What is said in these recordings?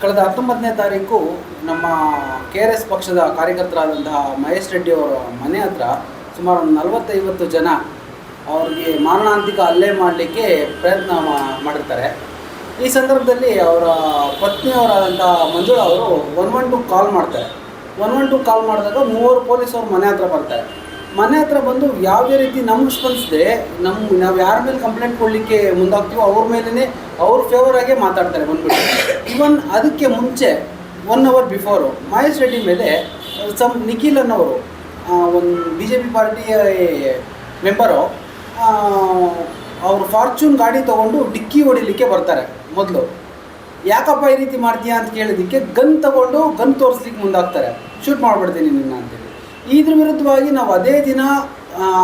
ಕಳೆದ 19ನೇ ತಾರೀಕು ನಮ್ಮ KRS ಪಕ್ಷದ ಕಾರ್ಯಕರ್ತರಾದಂತಹ ಮಹೇಶ್ ರೆಡ್ಡಿ ಅವರ ಮನೆ ಹತ್ರ ಸುಮಾರು 40-50 ಜನ ಅವರಿಗೆ ಮಾರಣಾಂತಿಕ ಹಲ್ಲೆ ಮಾಡಲಿಕ್ಕೆ ಪ್ರಯತ್ನ ಮಾಡಿರ್ತಾರೆ. ಈ ಸಂದರ್ಭದಲ್ಲಿ ಅವರ ಪತ್ನಿಯವರಾದಂಥ ಮಂಜುಳಾ ಅವರು 112 ಕಾಲ್ ಮಾಡ್ತಾರೆ. 112 ಕಾಲ್ ಮಾಡಿದಾಗ 3 ಪೊಲೀಸರು ಮನೆ ಹತ್ರ ಬರ್ತಾರೆ. ಮನೆ ಹತ್ರ ಬಂದು ಯಾವುದೇ ರೀತಿ ನಮ್ಗೆ ಸ್ಪಂದಿಸದೆ ನಾವು ಯಾರ ಮೇಲೆ ಕಂಪ್ಲೇಂಟ್ ಕೊಡಲಿಕ್ಕೆ ಮುಂದಾಗ್ತೀವೋ ಅವ್ರ ಮೇಲೇ ಅವ್ರ ಫೇವರಾಗೆ ಮಾತಾಡ್ತಾರೆ ಬಂದ್ಬಿಟ್ಟು. ಇವನ್ ಅದಕ್ಕೆ ಮುಂಚೆ 1 ಅವರ್ ಬಿಫೋರು ಮಹೇಶ್ ರೆಡ್ಡಿ ಮೇಲೆ ನಿಖಿಲ್ ಅನ್ನೋರು ಒಂದು BJP ಪಾರ್ಟಿಯ ಮೆಂಬರು ಅವರು ಫಾರ್ಚೂನ್ ಗಾಡಿ ತೊಗೊಂಡು ಡಿಕ್ಕಿ ಹೊಡಿಲಿಕ್ಕೆ ಬರ್ತಾರೆ. ಮೊದಲು ಯಾಕಪ್ಪ ಈ ರೀತಿ ಮಾಡ್ತೀಯಾ ಅಂತ ಕೇಳಿದ್ದಕ್ಕೆ ಗನ್ ತೋರಿಸ್ಲಿಕ್ಕೆ ಮುಂದಾಗ್ತಾರೆ. ಶೂಟ್ ಮಾಡಿಬಿಡ್ತೀನಿ ನಿನ್ನ ಅಂತೇಳಿ. ಇದ್ರ ವಿರುದ್ಧವಾಗಿ ನಾವು ಅದೇ ದಿನ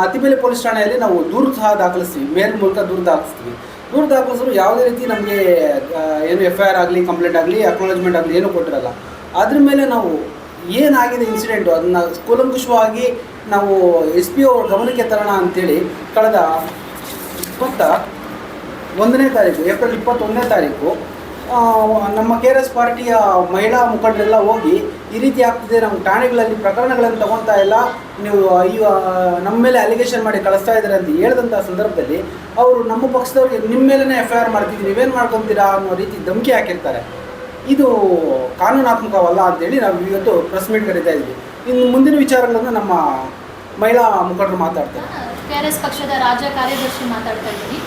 ಅತಿಬೆಲೆ ಪೊಲೀಸ್ ಠಾಣೆಯಲ್ಲಿ ನಾವು ದೂರು ಸಹ ದಾಖಲಿಸ್ತೀವಿ. ಮೇಲ್ ಮೂಲಕ ದೂರು ದಾಖಲಿಸಿದ್ರು ಯಾವುದೇ ರೀತಿ ನಮಗೆ ಏನು FIR ಆಗಲಿ, ಕಂಪ್ಲೇಂಟ್ ಆಗಲಿ, ಅಕ್ನಾಲೇಜ್ಮೆಂಟ್ ಆಗಲಿ ಏನೂ ಕೊಟ್ಟಿರಲ್ಲ. ಅದ್ರ ಮೇಲೆ ನಾವು ಏನಾಗಿದೆ ಇನ್ಸಿಡೆಂಟು ಅದನ್ನು ಕೂಲಂಕುಷವಾಗಿ ನಾವು SP ಅವ್ರ ಗಮನಕ್ಕೆ ತರೋಣ ಅಂಥೇಳಿ ಕಳೆದ 21ನೇ ತಾರೀಕು ಏಪ್ರಿಲ್ 21ನೇ ತಾರೀಕು ನಮ್ಮ KRS ಪಾರ್ಟಿಯ ಮಹಿಳಾ ಮುಖಂಡರೆಲ್ಲ ಹೋಗಿ ಈ ರೀತಿ ಆಗ್ತಿದೆ, ನಮ್ಮ ಠಾಣೆಗಳಲ್ಲಿ ಪ್ರಕರಣಗಳನ್ನು ತಗೊತಾ ಇಲ್ಲ, ನೀವು ನಮ್ಮ ಮೇಲೆ ಅಲಿಗೇಷನ್ ಮಾಡಿ ಕಳಿಸ್ತಾ ಇದ್ದಾರೆ ಅಂತ ಹೇಳಿದಂಥ ಸಂದರ್ಭದಲ್ಲಿ ಅವರು ನಮ್ಮ ಪಕ್ಷದವ್ರಿಗೆ ನಿಮ್ಮ ಮೇಲೇ FIR ಮಾಡ್ತಿದ್ವಿ, ನೀವೇನು ಮಾಡ್ಕೊತೀರಾ ಅನ್ನೋ ರೀತಿ ಧಮಕಿ ಹಾಕಿರ್ತಾರೆ. ಇದು ಕಾನೂನಾತ್ಮಕವಲ್ಲ ಅಂತೇಳಿ ನಾವು ಇವತ್ತು ಪ್ರೆಸ್ ಮೀಟ್ ಕರೀತಾ ಇದ್ವಿ. ಇನ್ನು ಮುಂದಿನ ವಿಚಾರಗಳನ್ನು ನಮ್ಮ ಮಹಿಳಾ ಮುಖಂಡರು ಮಾತಾಡ್ತಾರೆ. KRS ಪಕ್ಷದ ರಾಜ್ಯ ಕಾರ್ಯದರ್ಶಿ ಮಾತಾಡ್ತಾ ಇದ್ದೀನಿ.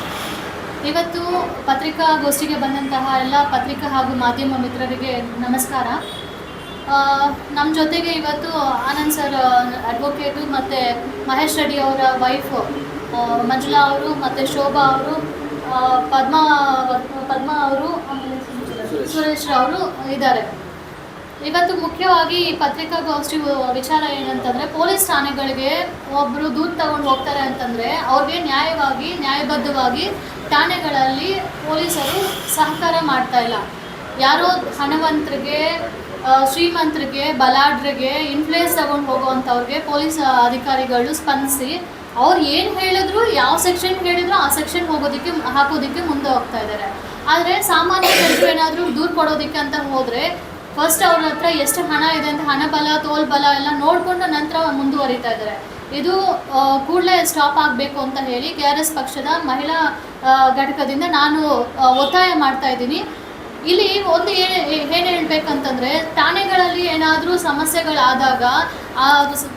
ಇವತ್ತು ಪತ್ರಿಕಾಗೋಷ್ಠಿಗೆ ಬಂದಂತಹ ಎಲ್ಲ ಪತ್ರಿಕಾ ಹಾಗೂ ಮಾಧ್ಯಮ ಮಿತ್ರರಿಗೆ ನಮಸ್ಕಾರ. ನಮ್ಮ ಜೊತೆಗೆ ಇವತ್ತು ಆನಂದ್ ಸರ್ ಅಡ್ವೊಕೇಟು ಮತ್ತು ಮಹೇಶ್ ರೆಡ್ಡಿ ಅವರ ವೈಫು ಮಂಜುಳಾ ಅವರು ಮತ್ತು ಶೋಭಾ ಅವರು, ಪದ್ಮಾ ಅವರು, ಸುರೇಶ್ ಅವರು ಇದ್ದಾರೆ. ಇವತ್ತು ಮುಖ್ಯವಾಗಿ ಪತ್ರಿಕಾಗೋಷ್ಠಿ ವಿಚಾರ ಏನಂತಂದರೆ, ಪೊಲೀಸ್ ಠಾಣೆಗಳಿಗೆ ಒಬ್ಬರು ದೂರು ತಗೊಂಡು ಹೋಗ್ತಾರೆ ಅಂತಂದರೆ ಅವ್ರಿಗೆ ನ್ಯಾಯಬದ್ಧವಾಗಿ ಠಾಣೆಗಳಲ್ಲಿ ಪೊಲೀಸರು ಸಹಕಾರ ಮಾಡ್ತಾ ಇಲ್ಲ. ಯಾರೋ ಹಣವಂತರಿಗೆ, ಶ್ರೀಮಂತರಿಗೆ, ಬಲಾಢ್ರಿಗೆ ಇನ್ಫ್ಲೂಯೆನ್ಸ್ ತಗೊಂಡು ಹೋಗುವಂಥವ್ರಿಗೆ ಪೊಲೀಸ್ ಅಧಿಕಾರಿಗಳು ಸ್ಪಂದಿಸಿ ಅವ್ರು ಏನು ಹೇಳಿದ್ರು, ಯಾವ ಸೆಕ್ಷನ್ ಹೇಳಿದ್ರು ಆ ಸೆಕ್ಷನ್ ಹಾಕೋದಕ್ಕೆ ಮುಂದೆ ಹೋಗ್ತಾ ಇದ್ದಾರೆ. ಆದರೆ ಸಾಮಾನ್ಯ ಜನರು ಏನಾದರೂ ದೂರು ಕೊಡೋದಕ್ಕೆ ಅಂತ ಹೋದರೆ ಫಸ್ಟ್ ಅವ್ರ ಹತ್ರ ಎಷ್ಟು ಹಣ ಇದೆ ಅಂತ ಹಣಬಲ, ತೋಲ್ಬಲ ಎಲ್ಲ ನೋಡಿಕೊಂಡು ನಂತರ ಮುಂದುವರಿತಾ ಇದ್ದಾರೆ. ಇದು ಕೂಡಲೇ ಸ್ಟಾಪ್ ಆಗಬೇಕು ಅಂತ ಹೇಳಿ KRS ಪಕ್ಷದ ಮಹಿಳಾ ಘಟಕದಿಂದ ನಾನು ಒತ್ತಾಯ ಮಾಡ್ತಾ ಇದ್ದೀನಿ. ಇಲ್ಲಿ ಒಂದು ಏನು ಹೇಳಬೇಕಂತಂದರೆ, ಠಾಣೆಗಳಲ್ಲಿ ಏನಾದರೂ ಸಮಸ್ಯೆಗಳಾದಾಗ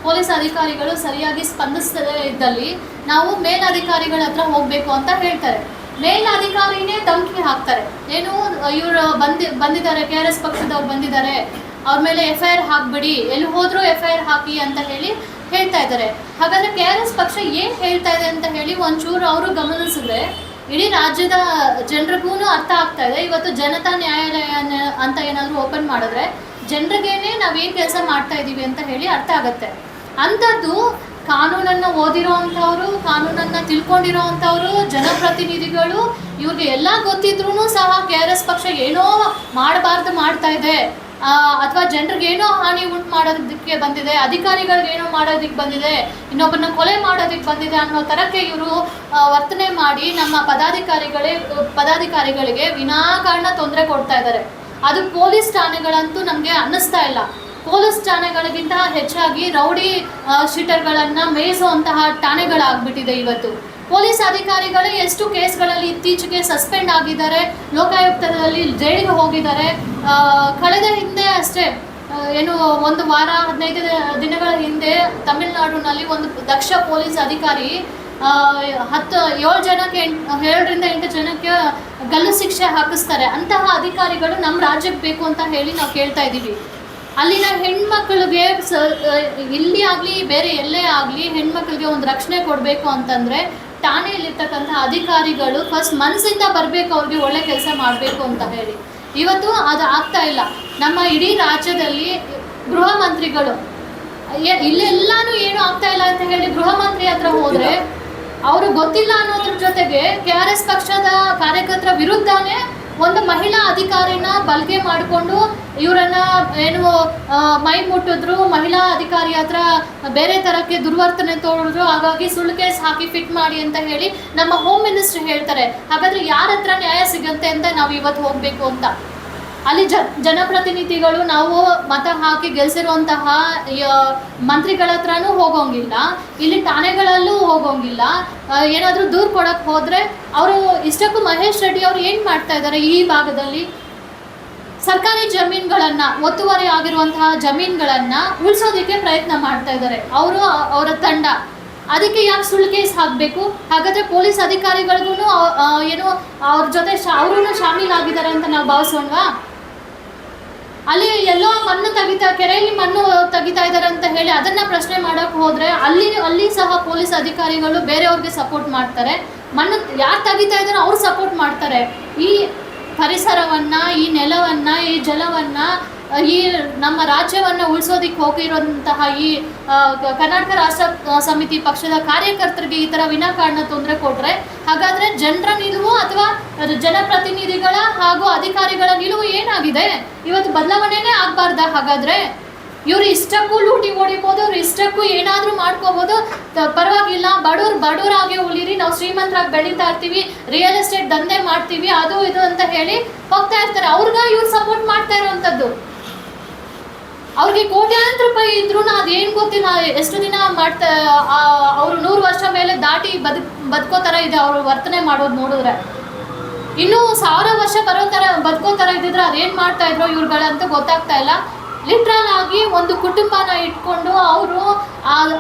ಪೊಲೀಸ್ ಅಧಿಕಾರಿಗಳು ಸರಿಯಾಗಿ ಸ್ಪಂದಿಸದೇ ಇದ್ದಲ್ಲಿ ನಾವು ಮೇಲಧಿಕಾರಿಗಳ ಹತ್ರ ಹೋಗಬೇಕು ಅಂತ ಹೇಳ್ತಾರೆ. ಮೇಲಧಿಕಾರಿನೇ ಧಮಕಿ ಹಾಕ್ತಾರೆ. ಏನು ಇವರು ಬಂದಿದ್ದಾರೆ, KRS ಪಕ್ಷದವ್ರು ಬಂದಿದ್ದಾರೆ, ಅವ್ರ ಮೇಲೆ FIR ಹಾಕ್ಬಿಡಿ, ಎಲ್ಲಿ ಹೋದರೂ FIR ಹಾಕಿ ಅಂತ ಹೇಳ್ತಾ ಇದ್ದಾರೆ. ಹಾಗಾದರೆ KRS ಪಕ್ಷ ಏನು ಹೇಳ್ತಾ ಇದೆ ಅಂತ ಹೇಳಿ ಒಂಚೂರು ಅವರು ಗಮನಿಸಿದ್ರೆ ಇಡೀ ರಾಜ್ಯದ ಜನರಿಗೂ ಅರ್ಥ ಆಗ್ತಾ ಇದೆ. ಇವತ್ತು ಜನತಾ ನ್ಯಾಯಾಲಯ ಅಂತ ಏನಾದರೂ ಓಪನ್ ಮಾಡಿದ್ರೆ ಜನರಿಗೇನೆ ನಾವೇನು ಕೆಲಸ ಮಾಡ್ತಾ ಇದ್ದೀವಿ ಅಂತ ಹೇಳಿ ಅರ್ಥ ಆಗುತ್ತೆ. ಅಂಥದ್ದು ಕಾನೂನನ್ನು ಓದಿರೋ ಅಂಥವ್ರು, ಕಾನೂನನ್ನು ತಿಳ್ಕೊಂಡಿರೋ ಅಂಥವ್ರು, ಜನಪ್ರತಿನಿಧಿಗಳು, ಇವ್ರಿಗೆ ಎಲ್ಲ ಗೊತ್ತಿದ್ರೂ ಸಹ KRS ಪಕ್ಷ ಏನೋ ಮಾಡಬಾರ್ದು ಮಾಡ್ತಾ ಇದೆ, ಅಥವಾ ಜನರಿಗೇನೋ ಹಾನಿ ಉಂಟು ಮಾಡೋದಕ್ಕೆ ಬಂದಿದೆ, ಅಧಿಕಾರಿಗಳಿಗೇನೋ ಮಾಡೋದಕ್ಕೆ ಬಂದಿದೆ, ಇನ್ನೊಬ್ಬರನ್ನ ಕೊಲೆ ಮಾಡೋದಕ್ಕೆ ಬಂದಿದೆ ಅನ್ನೋ ಥರಕ್ಕೆ ಇವರು ವರ್ತನೆ ಮಾಡಿ ನಮ್ಮ ಪದಾಧಿಕಾರಿಗಳಿಗೆ ವಿನಾಕಾರಣ ತೊಂದರೆ ಕೊಡ್ತಾ ಇದ್ದಾರೆ. ಅದು ಪೊಲೀಸ್ ಠಾಣೆಗಳಂತೂ ನಮಗೆ ಅನ್ನಿಸ್ತಾ ಇಲ್ಲ. ಪೊಲೀಸ್ ಠಾಣೆಗಳಿಗಿಂತ ಹೆಚ್ಚಾಗಿ ರೌಡಿ ಶೀಟರ್ಗಳನ್ನು ಮೇಯಿಸುವಂತಹ ಠಾಣೆಗಳಾಗ್ಬಿಟ್ಟಿದೆ ಇವತ್ತು. ಪೊಲೀಸ್ ಅಧಿಕಾರಿಗಳೇ ಎಷ್ಟು ಕೇಸ್ಗಳಲ್ಲಿ ಇತ್ತೀಚೆಗೆ ಸಸ್ಪೆಂಡ್ ಆಗಿದ್ದಾರೆ, ಲೋಕಾಯುಕ್ತದಲ್ಲಿ ಜೈಲಿಗೆ ಹೋಗಿದ್ದಾರೆ. ಕಳೆದ ಹಿಂದೆ ಅಷ್ಟೇ, ಏನು 1 ವಾರ 15 ದಿನಗಳ ಹಿಂದೆ ತಮಿಳುನಾಡಿನಲ್ಲಿ ಒಂದು ದಕ್ಷ ಪೊಲೀಸ್ ಅಧಿಕಾರಿ 7 ಜನಕ್ಕೆ 7ರಿಂದ 8 ಜನಕ್ಕೆ ಗಲ್ಲು ಶಿಕ್ಷೆ ಹಾಕಿಸ್ತಾರೆ. ಅಂತಹ ಅಧಿಕಾರಿಗಳು ನಮ್ಮ ರಾಜ್ಯಕ್ಕೆ ಬೇಕು ಅಂತ ಹೇಳಿ ನಾವು ಕೇಳ್ತಾ ಇದ್ದೀವಿ. ಅಲ್ಲಿನ ಹೆಣ್ಮಕ್ಳಿಗೆ ಇಲ್ಲಿ ಆಗಲಿ ಬೇರೆ ಎಲ್ಲೇ ಆಗಲಿ ಹೆಣ್ಮಕ್ಳಿಗೆ ಒಂದು ರಕ್ಷಣೆ ಕೊಡಬೇಕು ಅಂತಂದರೆ ಠಾಣೆಯಲ್ಲಿರ್ತಕ್ಕಂಥ ಅಧಿಕಾರಿಗಳು ಫಸ್ಟ್ ಮನಸ್ಸಿಂದ ಬರಬೇಕು, ಅವ್ರಿಗೆ ಒಳ್ಳೆ ಕೆಲಸ ಮಾಡಬೇಕು ಅಂತ ಹೇಳಿ. ಇವತ್ತು ಅದು ಆಗ್ತಾ ಇಲ್ಲ. ನಮ್ಮ ಇಡೀ ರಾಜ್ಯದಲ್ಲಿ ಗೃಹ ಮಂತ್ರಿಗಳು ಇಲ್ಲೆಲ್ಲಾನು ಏನು ಆಗ್ತಾ ಇಲ್ಲ ಅಂತ ಹೇಳಿ ಗೃಹ ಮಂತ್ರಿ ಹತ್ರ ಹೋದರೆ ಅವರು ಗೊತ್ತಿಲ್ಲ ಅನ್ನೋದ್ರ ಜೊತೆಗೆ KRS ಪಕ್ಷದ ಕಾರ್ಯಕರ್ತರ ವಿರುದ್ಧನೇ ಒಂದು ಮಹಿಳಾ ಅಧಿಕಾರಿನ ಬಲ್ಗೆ ಮಾಡಿಕೊಂಡು ಇವರನ್ನು ಏನು ಮೈ ಮುಟ್ಟಿದ್ರು, ಮಹಿಳಾ ಅಧಿಕಾರಿ ಹತ್ರ ಬೇರೆ ಥರಕ್ಕೆ ದುರ್ವರ್ತನೆ ತೋರಿದ್ರು, ಹಾಗಾಗಿ ಸುಳ್ಳು ಕೇಸ್ ಹಾಕಿ ಫಿಟ್ ಮಾಡಿ ಅಂತ ಹೇಳಿ ನಮ್ಮ ಹೋಮ್ ಮಿನಿಸ್ಟರ್ ಹೇಳ್ತಾರೆ. ಹಾಗಾದರೆ ಯಾರ ಹತ್ರ ನ್ಯಾಯ ಸಿಗುತ್ತೆ ಅಂತ ನಾವು ಇವತ್ತು ಹೋಗಬೇಕು ಅಂತ ಅಲ್ಲಿ ಜನಪ್ರತಿನಿಧಿಗಳು ನಾವು ಮತ ಹಾಕಿ ಗೆಲ್ಸಿರುವಂತಹ ಮಂತ್ರಿಗಳ ಹತ್ರನೂ ಹೋಗೋಂಗಿಲ್ಲ, ಇಲ್ಲಿ ಠಾಣೆಗಳಲ್ಲೂ ಹೋಗೋಂಗಿಲ್ಲ. ಏನಾದರೂ ದೂರು ಕೊಡಕ್ಕೆ ಹೋದರೆ ಅವರು ಇಷ್ಟಕ್ಕೂ ಮಹೇಶ್ ರೆಡ್ಡಿ ಅವರು ಏನು ಮಾಡ್ತಾ ಇದ್ದಾರೆ ಈ ಭಾಗದಲ್ಲಿ? ಸರ್ಕಾರಿ ಜಮೀನುಗಳನ್ನು, ಒತ್ತುವರಿ ಆಗಿರುವಂತಹ ಜಮೀನುಗಳನ್ನು ಉಳಿಸೋದಕ್ಕೆ ಪ್ರಯತ್ನ ಮಾಡ್ತಾ ಇದ್ದಾರೆ ಅವರು, ಅವರ ತಂಡ. ಅದಕ್ಕೆ ಯಾಕೆ ಸುಳ್ಳು ಕೇಸ್ ಹಾಕಬೇಕು? ಹಾಗಾದರೆ ಪೊಲೀಸ್ ಅಧಿಕಾರಿಗಳಿಗೂ ಏನು ಅವ್ರ ಜೊತೆ ಅವರೂ ಶಾಮೀಲಾಗಿದ್ದಾರೆ ಅಂತ ನಾವು ಭಾವಿಸೋಣವಾ? ಅಲ್ಲಿ ಎಲ್ಲೋ ಮಣ್ಣು ಕೆರೆಯಲ್ಲಿ ಮಣ್ಣು ತೆಗಿತಾ ಇದ್ದಾರೆ ಅಂತ ಹೇಳಿ ಅದನ್ನು ಪ್ರಶ್ನೆ ಮಾಡೋಕ್ಕೆ ಹೋದರೆ ಅಲ್ಲಿ ಸಹ ಪೊಲೀಸ್ ಅಧಿಕಾರಿಗಳು ಬೇರೆಯವ್ರಿಗೆ ಸಪೋರ್ಟ್ ಮಾಡ್ತಾರೆ. ಮಣ್ಣು ಯಾರು ತೆಗಿತಾ ಇದ್ದಾರೋ ಅವ್ರು ಸಪೋರ್ಟ್ ಮಾಡ್ತಾರೆ. ಈ ಪರಿಸರವನ್ನು, ಈ ನೆಲವನ್ನು, ಈ ಜಲವನ್ನು, ಈ ನಮ್ಮ ರಾಜ್ಯವನ್ನು ಉಳಿಸೋದಕ್ಕೆ ಹೋಗಿರುವಂತಹ ಈ ಕರ್ನಾಟಕ ರಾಷ್ಟ್ರ ಸಮಿತಿ ಪಕ್ಷದ ಕಾರ್ಯಕರ್ತರಿಗೆ ಈ ಥರ ವಿನಾಕಾರಣ ತೊಂದರೆ ಕೊಟ್ಟರೆ ಹಾಗಾದರೆ ಜನರ ನಿಲುವು ಅಥವಾ ಜನಪ್ರತಿನಿಧಿಗಳ ಹಾಗೂ ಅಧಿಕಾರಿಗಳ ನಿಲುವು ಏನಾಗಿದೆ? ಇವತ್ತು ಬದಲಾವಣೆನೇ ಆಗಬಾರ್ದ? ಹಾಗಾದರೆ ಇವರು ಇಷ್ಟಕ್ಕೂ ಲೂಟಿ ಹೊಡಿಬೋದು, ಇವ್ರು ಇಷ್ಟಕ್ಕೂ ಏನಾದರೂ ಮಾಡ್ಕೋಬೋದು, ಪರವಾಗಿಲ್ಲ, ಬಡವರಾಗೆ ಉಳಿರಿ, ನಾವು ಶ್ರೀಮಂತರಾಗಿ ಬೆಳೀತಾ ಇರ್ತೀವಿ, ರಿಯಲ್ ಎಸ್ಟೇಟ್ ದಂಧೆ ಮಾಡ್ತೀವಿ, ಅದು ಇದು ಅಂತ ಹೇಳಿ ಹೋಗ್ತಾ ಇರ್ತಾರೆ. ಅವ್ರಿಗೆ ಇವ್ರು ಸಪೋರ್ಟ್ ಮಾಡ್ತಾ ಇರೋವಂಥದ್ದು. ಅವ್ರಿಗೆ ಕೋಟ್ಯಾಂತರ ರೂಪಾಯಿ ಇದ್ರೂ ಅದೇನು ಗೊತ್ತಿಲ್ಲ, ಎಷ್ಟು ದಿನ ಮಾಡ್ತಾ ಅವರು 100 ವರ್ಷ ಮೇಲೆ ದಾಟಿ ಬದುಕೋ ಥರ ಇದೆ ಅವರು ವರ್ತನೆ ಮಾಡೋದು ನೋಡಿದ್ರೆ. ಇನ್ನೂ 1000 ವರ್ಷ ಬದುಕೋ ಥರ ಇದ್ದಿದ್ರೆ ಅದೇನು ಮಾಡ್ತಾ ಇದ್ರು ಇವ್ರುಗಳಂತ ಗೊತ್ತಾಗ್ತಾ ಇಲ್ಲ. ಲಿಟ್ರಲ್ ಆಗಿ ಒಂದು ಕುಟುಂಬನ ಇಟ್ಕೊಂಡು ಅವರು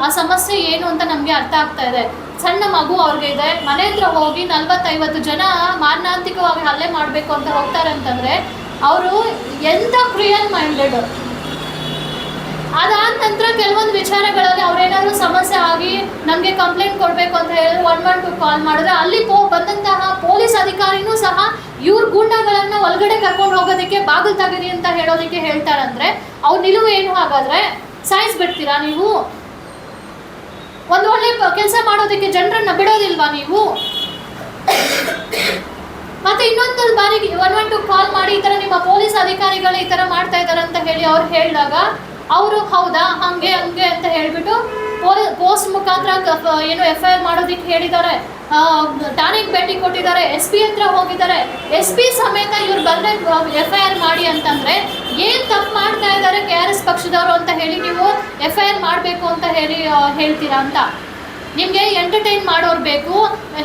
ಆ ಸಮಸ್ಯೆ ಏನು ಅಂತ ನಮಗೆ ಅರ್ಥ ಆಗ್ತಾ ಇದೆ. ಸಣ್ಣ ಮಗು ಅವ್ರಿಗೆ ಇದೆ, ಮನೆ ಹತ್ರ ಹೋಗಿ 40-50 ಜನ ಮಾರಣಾಂತಿಕವಾಗಿ ಹಲ್ಲೆ ಮಾಡಬೇಕು ಅಂತ ಹೋಗ್ತಾರೆ ಅಂತಂದರೆ ಅವರು ಎಂಥ ಕ್ರಿಯಲ್ ಮೈಂಡೆಡ್. ಅದಾದ ನಂತರ ಕೆಲವೊಂದು ವಿಚಾರಗಳಲ್ಲಿ ಅವ್ರೇನಾದರೂ ಸಮಸ್ಯೆ ಆಗಿ ನಮಗೆ ಕಂಪ್ಲೇಂಟ್ ಕೊಡಬೇಕು ಅಂತ ಹೇಳಿ 112 ಕಾಲ್ ಮಾಡಿದ್ರೆ ಅಲ್ಲಿ ಬಂದಂತಹ ಪೊಲೀಸ್ ಅಧಿಕಾರಿನೂ ಸಹ ಇವ್ರ ಗೂಂಡಾಗಳನ್ನು ಒಳಗಡೆ ಕರ್ಕೊಂಡು ಹೋಗೋದಕ್ಕೆ ಬಾಗಿಲು ತೆಗೀರಿ ಅಂತ ಹೇಳೋದಕ್ಕೆ ಹೇಳ್ತಾರಂದ್ರೆ ಅವ್ರ ನಿಲುವು ಏನು? ಹಾಗಾದರೆ ಸಾಯಿಸ್ಬಿಡ್ತೀರಾ ನೀವು? ಒಂದು ಒಳ್ಳೆ ಕೆಲಸ ಮಾಡೋದಕ್ಕೆ ಜನರನ್ನು ಬಿಡೋದಿಲ್ವಾ ನೀವು? ಮತ್ತೆ ಇನ್ನೊಂದು ಬಾರಿಗೆ 112 ಕಾಲ್ ಮಾಡಿ ಈ ಥರ ನಿಮ್ಮ ಪೊಲೀಸ್ ಅಧಿಕಾರಿಗಳು ಈ ಥರ ಮಾಡ್ತಾ ಇದ್ದಾರೆ ಅಂತ ಹೇಳಿ ಅವ್ರು ಹೇಳಿದಾಗ ಅವರು ಹೌದಾ ಹಂಗೆ ಅಂತ ಹೇಳಿಬಿಟ್ಟು ಪೋಸ್ಟ್ ಮುಖಾಂತರ ಏನು FIR ಮಾಡೋದಕ್ಕೆ ಹೇಳಿದ್ದಾರೆ. ಠಾಣೆಗೆ ಭೇಟಿ ಕೊಟ್ಟಿದ್ದಾರೆ, SP ಹತ್ರ ಹೋಗಿದ್ದಾರೆ. SP ಸಮೇತ ಇವ್ರು ಬಂದರೆ FIR ಮಾಡಿ ಅಂತಂದರೆ ಏನು ತಪ್ಪು ಮಾಡ್ತಾ ಇದ್ದಾರೆ KRS ಪಕ್ಷದವರು ಅಂತ ಹೇಳಿ ನೀವು FIR ಮಾಡಬೇಕು ಅಂತ ಹೇಳ್ತೀರಾ ಅಂತ? ನಿಮಗೆ ಎಂಟರ್ಟೈನ್ ಮಾಡೋರು ಬೇಕು,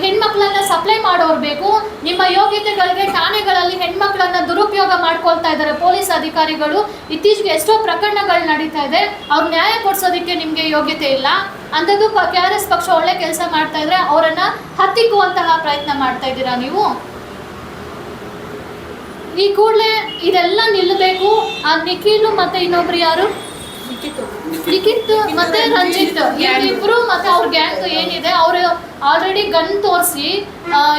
ಹೆಣ್ಮಕ್ಳನ್ನ ಸಪ್ಲೈ ಮಾಡೋರು ಬೇಕು. ನಿಮ್ಮ ಯೋಗ್ಯತೆಗಳಿಗೆ ಠಾಣೆಗಳಲ್ಲಿ ಹೆಣ್ಮಕ್ಳನ್ನ ದುರುಪಯೋಗ ಮಾಡ್ಕೊಳ್ತಾ ಇದ್ದಾರೆ ಪೊಲೀಸ್ ಅಧಿಕಾರಿಗಳು. ಇತ್ತೀಚೆಗೆ ಎಷ್ಟೋ ಪ್ರಕರಣಗಳು ನಡೀತಾ ಇದೆ. ಅವ್ರು ನ್ಯಾಯ ಕೊಡಿಸೋದಕ್ಕೆ ನಿಮಗೆ ಯೋಗ್ಯತೆ ಇಲ್ಲ. ಅಂಥದ್ದು KRS ಪಕ್ಷ ಒಳ್ಳೆ ಕೆಲಸ ಮಾಡ್ತಾ ಇದ್ರೆ ಅವರನ್ನು ಹತ್ತಿಕ್ಕುವಂತಹ ಪ್ರಯತ್ನ ಮಾಡ್ತಾ ಇದ್ದೀರಾ ನೀವು. ಈ ಕೂಡಲೇ ಇದೆಲ್ಲ ನಿಲ್ಲಬೇಕು. ಆ ನಿಖಿಲ್ ಮತ್ತೆ ಇನ್ನೊಬ್ರು ಯಾರು, ಲಿಖಿತ್ ಮತ್ತೆ ರಂಜಿತ್, ಇಬ್ಬರು ಮತ್ತೆ ಅವ್ರ ಗ್ಯಾಂಗ್ ಏನಿದೆ ಅವರು ಆಲ್ರೆಡಿ ಗನ್ ತೋರಿಸಿ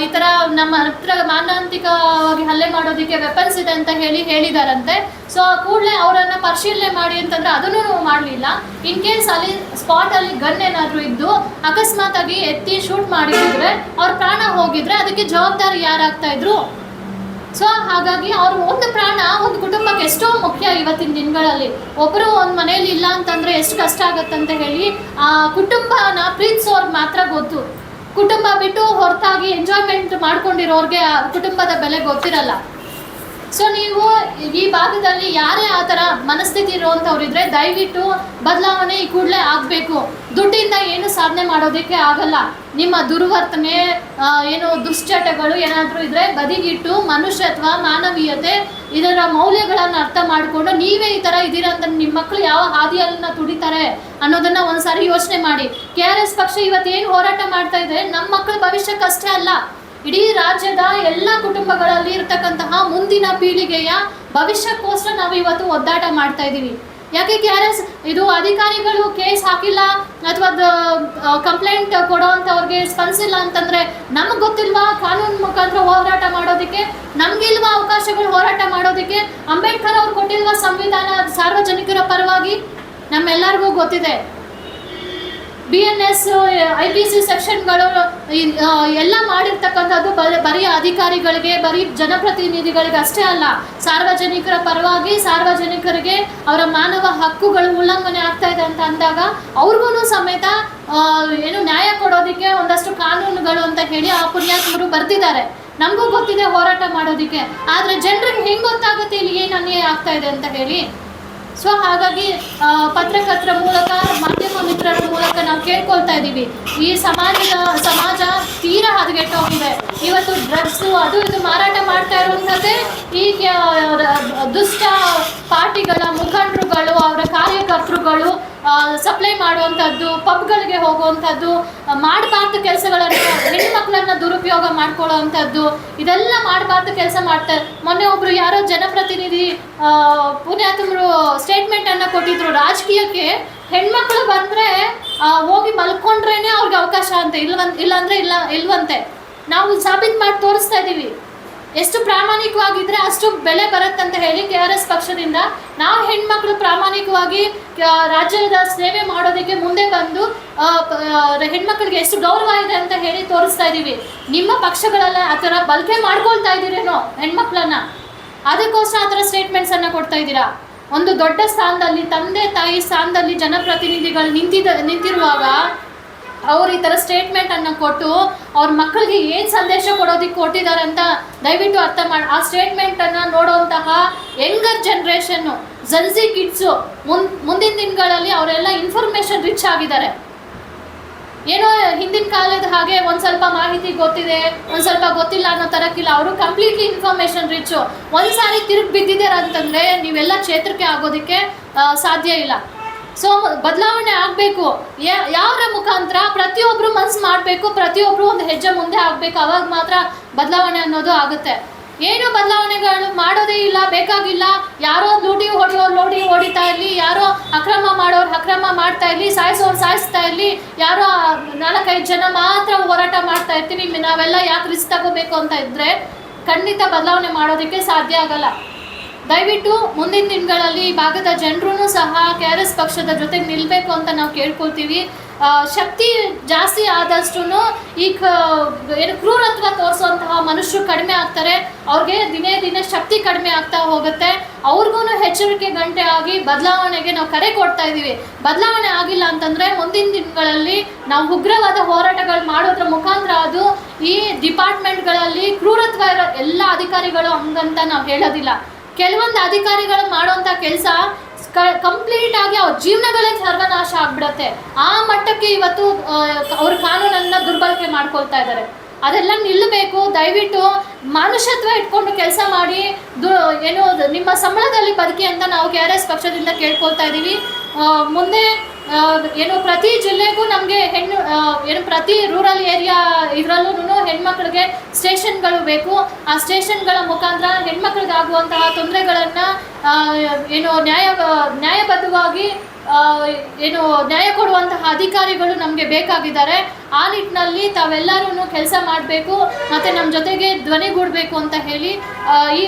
ಈ ಥರ ನಮ್ಮ ಹತ್ರ ಮಾರಣಾಂತಿಕವಾಗಿ ಹಲ್ಲೆ ಮಾಡೋದಕ್ಕೆ ವೆಪನ್ಸ್ ಇದೆ ಅಂತ ಹೇಳಿದಾರಂತೆ. ಸೊ ಕೂಡಲೇ ಅವರನ್ನು ಪರಿಶೀಲನೆ ಮಾಡಿ ಅಂತಂದರೆ ಅದನ್ನು ಮಾಡಲಿಲ್ಲ. ಇನ್ ಕೇಸ್ ಅಲ್ಲಿ ಸ್ಪಾಟಲ್ಲಿ ಗನ್ ಏನಾದರೂ ಇದ್ದು ಅಕಸ್ಮಾತ್ ಆಗಿ ಎತ್ತಿ ಶೂಟ್ ಮಾಡಿದ್ರೆ ಅವ್ರ ಪ್ರಾಣ ಹೋಗಿದ್ರೆ ಅದಕ್ಕೆ ಜವಾಬ್ದಾರಿ ಯಾರಾಗ್ತಾ ಇದ್ರು? ಸೊ ಹಾಗಾಗಿ ಅವರು ಒಂದು ಪ್ರಾಣ ಒಂದು ಕುಟುಂಬಕ್ಕೆ ಎಷ್ಟೋ ಮುಖ್ಯ ಇವತ್ತಿನ ದಿನಗಳಲ್ಲಿ. ಒಬ್ಬರು ಒಂದು ಮನೇಲಿ ಇಲ್ಲ ಅಂತಂದರೆ ಎಷ್ಟು ಕಷ್ಟ ಆಗುತ್ತಂತ ಹೇಳಿ ಆ ಕುಟುಂಬನ ಪ್ರೀತಿಸೋರ್ಗೆ ಮಾತ್ರ ಗೊತ್ತು. ಕುಟುಂಬ ಬಿಟ್ಟು ಹೊರತಾಗಿ ಎಂಜಾಯ್ಮೆಂಟ್ ಮಾಡ್ಕೊಂಡಿರೋರಿಗೆ ಆ ಕುಟುಂಬದ ಬೆಲೆ ಗೊತ್ತಿರಲ್ಲ. ಸೊ ನೀವು ಈ ಭಾಗದಲ್ಲಿ ಯಾರೇ ಆ ಥರ ಮನಸ್ಥಿತಿ ಇರುವಂಥವ್ರಿದ್ರೆ ದಯವಿಟ್ಟು ಬದಲಾವಣೆ ಈ ಕೂಡಲೇ ಆಗಬೇಕು. ದುಡ್ಡಿಂದ ಏನು ಸಾಧನೆ ಮಾಡೋದಕ್ಕೆ ಆಗಲ್ಲ. ನಿಮ್ಮ ದುರ್ವರ್ತನೆ ಏನು ದುಶ್ಚಟಗಳು ಏನಾದರೂ ಇದ್ದರೆ ಬದಿಗಿಟ್ಟು ಮನುಷ್ಯತ್ವ, ಮಾನವೀಯತೆ ಇದರ ಮೌಲ್ಯಗಳನ್ನು ಅರ್ಥ ಮಾಡಿಕೊಂಡು ನೀವೇ ಈ ಥರ ಇದ್ದೀರಾ ಅಂತ ನಿಮ್ಮ ಮಕ್ಕಳು ಯಾವ ಹಾದಿಯನ್ನ ತುಡಿತಾರೆ ಅನ್ನೋದನ್ನು ಒಂದ್ಸಾರಿ ಯೋಚನೆ ಮಾಡಿ. KRS ಪಕ್ಷ ಇವತ್ತೇನು ಹೋರಾಟ ಮಾಡ್ತಾ ಇದೆ ನಮ್ಮ ಮಕ್ಕಳ ಭವಿಷ್ಯಕ್ಕಷ್ಟೇ ಅಲ್ಲ, ಇಡೀ ರಾಜ್ಯದ ಎಲ್ಲ ಕುಟುಂಬಗಳಲ್ಲಿ ಇರ್ತಕ್ಕಂತಹ ಮುಂದಿನ ಪೀಳಿಗೆಯ ಭವಿಷ್ಯಕ್ಕೋಸ್ಕರ ನಾವು ಇವತ್ತು ಒದ್ದಾಟ ಮಾಡ್ತಾ ಇದ್ದೀವಿ. ಯಾಕೆ KRS ಇದು ಅಧಿಕಾರಿಗಳು ಕೇಸ್ ಹಾಕಿಲ್ಲ ಅಥವಾ ಕಂಪ್ಲೇಂಟ್ ಕೊಡೋವಂಥವ್ರಿಗೆ ಸ್ಪಂದಿಸಿಲ್ಲ ಅಂತಂದರೆ ನಮಗೆ ಗೊತ್ತಿಲ್ವಾ ಕಾನೂನು ಮುಖಾಂತರ ಹೋರಾಟ ಮಾಡೋದಕ್ಕೆ? ನಮಗಿಲ್ವಾ ಅವಕಾಶಗಳು ಹೋರಾಟ ಮಾಡೋದಕ್ಕೆ? ಅಂಬೇಡ್ಕರ್ ಅವ್ರು ಕೊಟ್ಟಿಲ್ವಾ ಸಂವಿಧಾನ ಸಾರ್ವಜನಿಕರ ಪರವಾಗಿ? ನಮ್ಮೆಲ್ಲರಿಗೂ ಗೊತ್ತಿದೆ. BNS IPC ಸೆಕ್ಷನ್ಗಳು ಎಲ್ಲ ಮಾಡಿರ್ತಕ್ಕಂಥದ್ದು ಬರೀ ಅಧಿಕಾರಿಗಳಿಗೆ, ಬರೀ ಜನಪ್ರತಿನಿಧಿಗಳಿಗೆ ಅಷ್ಟೇ ಅಲ್ಲ, ಸಾರ್ವಜನಿಕರ ಪರವಾಗಿ ಸಾರ್ವಜನಿಕರಿಗೆ ಅವರ ಮಾನವ ಹಕ್ಕುಗಳು ಉಲ್ಲಂಘನೆ ಆಗ್ತಾ ಇದೆ ಅಂತ ಅಂದಾಗ ಅವ್ರಿಗೂ ಸಮೇತ ಏನು ನ್ಯಾಯ ಕೊಡೋದಕ್ಕೆ ಒಂದಷ್ಟು ಕಾನೂನುಗಳು ಅಂತ ಹೇಳಿ ಆ ಪುಣ್ಯಾತ್ಮರು ಬರ್ತಿದ್ದಾರೆ. ನಮಗೂ ಗೊತ್ತಿದೆ ಹೋರಾಟ ಮಾಡೋದಕ್ಕೆ, ಆದರೆ ಜನರಿಗೆ ಹೆಂಗೆ ಗೊತ್ತಾಗುತ್ತೆ ಇಲ್ಲಿ ಏನು ಅನ್ಯಾಯ ಆಗ್ತಾ ಇದೆ ಅಂತ ಹೇಳಿ. ಸೊ ಹಾಗಾಗಿ ಪತ್ರಕರ್ತರ ಮೂಲಕ, ಮಾಧ್ಯಮ ಮಿತ್ರರ ಮೂಲಕ ನಾವು ಕೇಳ್ಕೊಳ್ತಾ ಇದ್ದೀವಿ, ಈ ಸಮಾಜ ತೀರಾ ಹದಗೆಟ್ಟೋಗಿದೆ. ಇವತ್ತು ಡ್ರಗ್ಸು ಅದು ಇದು ಮಾರಾಟ ಮಾಡ್ತಾ ಇರುವಂಥದ್ದೇ ಈ ದುಷ್ಟ ಪಾರ್ಟಿಗಳ ಮುಖಂಡರುಗಳು, ಅವರ ಕಾರ್ಯಕರ್ತರುಗಳು ಸಪ್ಲೈ ಮಾಡುವಂಥದ್ದು, ಪಬ್ಗಳಿಗೆ ಹೋಗುವಂಥದ್ದು, ಮಾಡಬಾರ್ದು ಕೆಲಸಗಳನ್ನು, ಹೆಣ್ಮಕ್ಳನ್ನ ದುರುಪಯೋಗ ಮಾಡ್ಕೊಳ್ಳೋವಂಥದ್ದು, ಇದೆಲ್ಲ ಮಾಡಬಾರ್ದು ಕೆಲಸ ಮಾಡ್ತಾರೆ. ಮೊನ್ನೆ ಒಬ್ಬರು ಯಾರೋ ಜನಪ್ರತಿನಿಧಿ ಪುಣ್ಯಾತ್ಮರು ಸ್ಟೇಟ್ಮೆಂಟನ್ನು ಕೊಟ್ಟಿದ್ರು, ರಾಜಕೀಯಕ್ಕೆ ಹೆಣ್ಮಕ್ಳು ಬಂದರೆ ಹೋಗಿ ಮಲ್ಕೊಂಡ್ರೇನೆ ಅವ್ರಿಗೆ ಅವಕಾಶ ಅಂತ, ಇಲ್ಲಾಂದರೆ ಇಲ್ವಂತೆ. ನಾವು ಸಾಬೀತು ಮಾಡಿ ತೋರಿಸ್ತಾ ಇದ್ದೀವಿ. ಎಷ್ಟು ಪ್ರಾಮಾಣಿಕವಾಗಿದ್ದರೆ ಅಷ್ಟು ಬೆಲೆ ಬರುತ್ತಂತ ಹೇಳಿ KRS ಪಕ್ಷದಿಂದ ನಾವು ಹೆಣ್ಮಕ್ಳು ಪ್ರಾಮಾಣಿಕವಾಗಿ ರಾಜ್ಯದ ಸೇವೆ ಮಾಡೋದಕ್ಕೆ ಮುಂದೆ ಬಂದು ಹೆಣ್ಮಕ್ಳಿಗೆ ಎಷ್ಟು ಗೌರವ ಇದೆ ಅಂತ ಹೇಳಿ ತೋರಿಸ್ತಾ ಇದ್ದೀವಿ. ನಿಮ್ಮ ಪಕ್ಷಗಳೆಲ್ಲ ಆ ಥರ ಬಳಕೆ ಮಾಡ್ಕೊಳ್ತಾ ಇದ್ದೀರೇನೋ ಹೆಣ್ಮಕ್ಳನ್ನ, ಅದಕ್ಕೋಸ್ಕರ ಆ ಥರ ಸ್ಟೇಟ್ಮೆಂಟ್ಸನ್ನು ಕೊಡ್ತಾ ಇದ್ದೀರಾ. ಒಂದು ದೊಡ್ಡ ಸ್ಥಾನದಲ್ಲಿ, ತಂದೆ ತಾಯಿ ಸ್ಥಾನದಲ್ಲಿ ಜನಪ್ರತಿನಿಧಿಗಳು ನಿಂತಿರುವಾಗ ಅವ್ರು ಈ ಥರ ಸ್ಟೇಟ್ಮೆಂಟನ್ನು ಕೊಟ್ಟು ಅವ್ರ ಮಕ್ಕಳಿಗೆ ಏನು ಸಂದೇಶ ಕೊಡೋದಕ್ಕೆ ಕೊಟ್ಟಿದ್ದಾರೆ ಅಂತ ದಯವಿಟ್ಟು ಅರ್ಥ ಮಾಡಿ. ಆ ಸ್ಟೇಟ್ಮೆಂಟನ್ನು ನೋಡುವಂತಹ ಯಂಗರ್ ಜನ್ರೇಷನ್ನು, ಜಲ್ಜಿ ಕಿಡ್ಸು ಮುಂದಿನ ದಿನಗಳಲ್ಲಿ ಅವರೆಲ್ಲ ಇನ್ಫಾರ್ಮೇಷನ್ ರಿಚ್ ಆಗಿದ್ದಾರೆ. ಏನೋ ಹಿಂದಿನ ಕಾಲದ ಹಾಗೆ ಒಂದು ಸ್ವಲ್ಪ ಮಾಹಿತಿ ಗೊತ್ತಿದೆ, ಒಂದು ಸ್ವಲ್ಪ ಗೊತ್ತಿಲ್ಲ ಅನ್ನೋ ಥರಕ್ಕಿಲ್ಲ. ಅವರು ಕಂಪ್ಲೀಟ್ಲಿ ಇನ್ಫಾರ್ಮೇಷನ್ ರಿಚ್ಚು. ಒಂದು ಸಾರಿ ತಿರುಗಿ ಬಿದ್ದಿದ್ದಾರೆ ಅಂತಂದರೆ ನೀವೆಲ್ಲ ಚೇತರಿಕೆ ಆಗೋದಕ್ಕೆ ಸಾಧ್ಯ ಇಲ್ಲ. ಸೊ ಬದಲಾವಣೆ ಆಗಬೇಕು. ಯಾರ ಮುಖಾಂತರ ಪ್ರತಿಯೊಬ್ಬರು ಮನಸ್ಸು ಮಾಡಬೇಕು, ಪ್ರತಿಯೊಬ್ಬರು ಒಂದು ಹೆಜ್ಜೆ ಮುಂದೆ ಆಗಬೇಕು. ಅವಾಗ ಮಾತ್ರ ಬದಲಾವಣೆ ಅನ್ನೋದು ಆಗುತ್ತೆ. ಏನು ಬದಲಾವಣೆಗಳು ಮಾಡೋದೇ ಇಲ್ಲ, ಬೇಕಾಗಿಲ್ಲ. ಯಾರೋ ಲೂಟಿ ಹೊಡಿತಾ ಇರಲಿ, ಯಾರೋ ಅಕ್ರಮ ಮಾಡೋರು ಅಕ್ರಮ ಮಾಡ್ತಾ ಇರಲಿ, ಸಾಯಿಸೋರು ಸಾಯಿಸ್ತಾ ಇರಲಿ, ಯಾರೋ 4-5 ಜನ ಮಾತ್ರ ಹೋರಾಟ ಮಾಡ್ತಾ ಇರ್ತೀವಿ, ನಾವೆಲ್ಲ ಯಾಕೆ ರಿಸ್ಕ್ ತಗೋಬೇಕು ಅಂತ ಇದ್ದರೆ ಖಂಡಿತ ಬದಲಾವಣೆ ಮಾಡೋದಕ್ಕೆ ಸಾಧ್ಯ ಆಗಲ್ಲ. ದಯವಿಟ್ಟು ಮುಂದಿನ ದಿನಗಳಲ್ಲಿ ಈ ಭಾಗದ ಜನರೂ ಸಹ KRS ಪಕ್ಷದ ಜೊತೆಗೆ ನಿಲ್ಲಬೇಕು ಅಂತ ನಾವು ಕೇಳ್ಕೊಳ್ತೀವಿ. ಶಕ್ತಿ ಜಾಸ್ತಿ ಆದಷ್ಟು ಈ ಏನು ಕ್ರೂರತ್ವ ತೋರಿಸುವಂತಹ ಮನುಷ್ಯರು ಕಡಿಮೆ ಆಗ್ತಾರೆ, ಅವ್ರಿಗೆ ದಿನೇ ಶಕ್ತಿ ಕಡಿಮೆ ಆಗ್ತಾ ಹೋಗುತ್ತೆ. ಅವ್ರಿಗೂ ಎಚ್ಚರಿಕೆ ಗಂಟೆ ಆಗಿ ಬದಲಾವಣೆಗೆ ನಾವು ಕರೆ ಕೊಡ್ತಾ ಇದ್ದೀವಿ. ಬದಲಾವಣೆ ಆಗಿಲ್ಲ ಅಂತಂದರೆ ಮುಂದಿನ ದಿನಗಳಲ್ಲಿ ನಾವು ಉಗ್ರವಾದ ಹೋರಾಟಗಳು ಮಾಡೋದ್ರ ಮುಖಾಂತರ ಅದು ಈ ಡಿಪಾರ್ಟ್ಮೆಂಟ್ಗಳಲ್ಲಿ ಕ್ರೂರತ್ವ ಇರೋ ಎಲ್ಲ ಅಧಿಕಾರಿಗಳು ಹಂಗಂತ ನಾವು ಹೇಳೋದಿಲ್ಲ. ಕೆಲವೊಂದು ಅಧಿಕಾರಿಗಳು ಮಾಡುವಂಥ ಕೆಲಸ ಕಂಪ್ಲೀಟ್ ಆಗಿ ಅವ್ರ ಜೀವನಗಳೇ ಸರ್ವನಾಶ ಆಗ್ಬಿಡತ್ತೆ. ಆ ಮಟ್ಟಕ್ಕೆ ಇವತ್ತು ಅವ್ರ ಕಾನೂನನ್ನು ದುರ್ಬಳಕೆ ಮಾಡ್ಕೊಳ್ತಾ ಇದ್ದಾರೆ. ಅದೆಲ್ಲ ನಿಲ್ಲಬೇಕು. ದಯವಿಟ್ಟು ಮನುಷ್ಯತ್ವ ಇಟ್ಕೊಂಡು ಕೆಲಸ ಮಾಡಿ ಏನು ನಿಮ್ಮ ಸಂಬಳದಲ್ಲಿ ಬದುಕಿ ಅಂತ ನಾವು KRS ಪಕ್ಷದಿಂದ ಕೇಳ್ಕೊಳ್ತಾ ಇದ್ದೀವಿ. ಮುಂದೆ ಏನು ಪ್ರತಿ ಜಿಲ್ಲೆಗೂ ನಮಗೆ ಪ್ರತಿ ರೂರಲ್ ಏರಿಯಾ ಇದರಲ್ಲೂ ಹೆಣ್ಮಕ್ಳಿಗೆ ಸ್ಟೇಷನ್ಗಳು ಬೇಕು. ಆ ಸ್ಟೇಷನ್ಗಳ ಮುಖಾಂತರ ಹೆಣ್ಮಕ್ಳಿಗಾಗುವಂತಹ ತೊಂದರೆಗಳನ್ನು ನ್ಯಾಯಬದ್ಧವಾಗಿ ನ್ಯಾಯ ಕೊಡುವಂತಹ ಅಧಿಕಾರಿಗಳು ನಮಗೆ ಬೇಕಾಗಿದ್ದಾರೆ. ಆ ನಿಟ್ಟಿನಲ್ಲಿ ತಾವೆಲ್ಲರೂ ಕೆಲಸ ಮಾಡಬೇಕು ಮತ್ತು ನಮ್ಮ ಜೊತೆಗೆ ಧ್ವನಿಗೂಡಬೇಕು ಅಂತ ಹೇಳಿ ಈ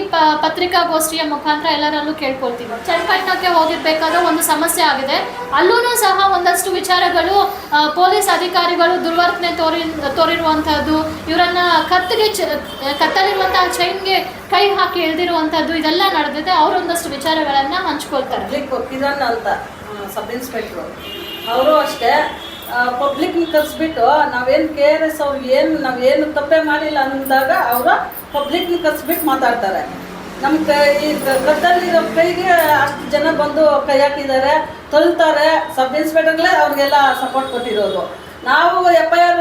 ಪತ್ರಿಕಾಗೋಷ್ಠಿಯ ಮುಖಾಂತರ ಎಲ್ಲರಲ್ಲೂ ಕೇಳ್ಕೊಳ್ತೀವಿ. ಚನ್ನಪಟ್ಟಣಕ್ಕೆ ಹೋಗಿರ್ಬೇಕಾದ್ರೆ ಒಂದು ಸಮಸ್ಯೆ ಆಗಿದೆ. ಅಲ್ಲೂ ಸಹ ಒಂದಷ್ಟು ವಿಚಾರಗಳು ಪೊಲೀಸ್ ಅಧಿಕಾರಿಗಳು ದುರ್ವರ್ತನೆ ತೋರಿರುವಂಥದ್ದು, ಇವರನ್ನು ಕತ್ತಲಿರುವಂತಹ ಚೈನ್ಗೆ ಕೈ ಹಾಕಿ ಎಳೆದಿರುವಂಥದ್ದು, ಇದೆಲ್ಲ ನಡೆದಿದೆ. ಅವರೊಂದಷ್ಟು ವಿಚಾರಗಳನ್ನು ಹಂಚ್ಕೊಳ್ತಾರೆ. ಕಿರಣ್ ಅಂತ ಸಬ್ ಇನ್ಸ್ಪೆಕ್ಟ್ರು ಅವರು ಅಷ್ಟೇ ಪಬ್ಲಿಕ್ನ ಕರೆಸ್ಬಿಟ್ಟು ನಾವೇನು KRS ಅವ್ರಿಗೆ ನಾವೇನು ತಪ್ಪೇ ಮಾಡಿಲ್ಲ ಅಂದಾಗ ಅವರು ಪಬ್ಲಿಕ್ನ ಕರೆಸ್ಬಿಟ್ಟು ಮಾತಾಡ್ತಾರೆ. ನಮ್ಮ ಈ ಗದ್ದಲ್ಲಿರೋ ಕೈಗೆ ಅಷ್ಟು ಜನ ಬಂದು ಕೈ ಹಾಕಿದ್ದಾರೆ, ತಳ್ತಾರೆ. ಸಬ್ ಇನ್ಸ್ಪೆಕ್ಟರ್ಗಳೇ ಅವ್ರಿಗೆಲ್ಲ ಸಪೋರ್ಟ್ ಕೊಟ್ಟಿರೋದು. ನಾವು FIR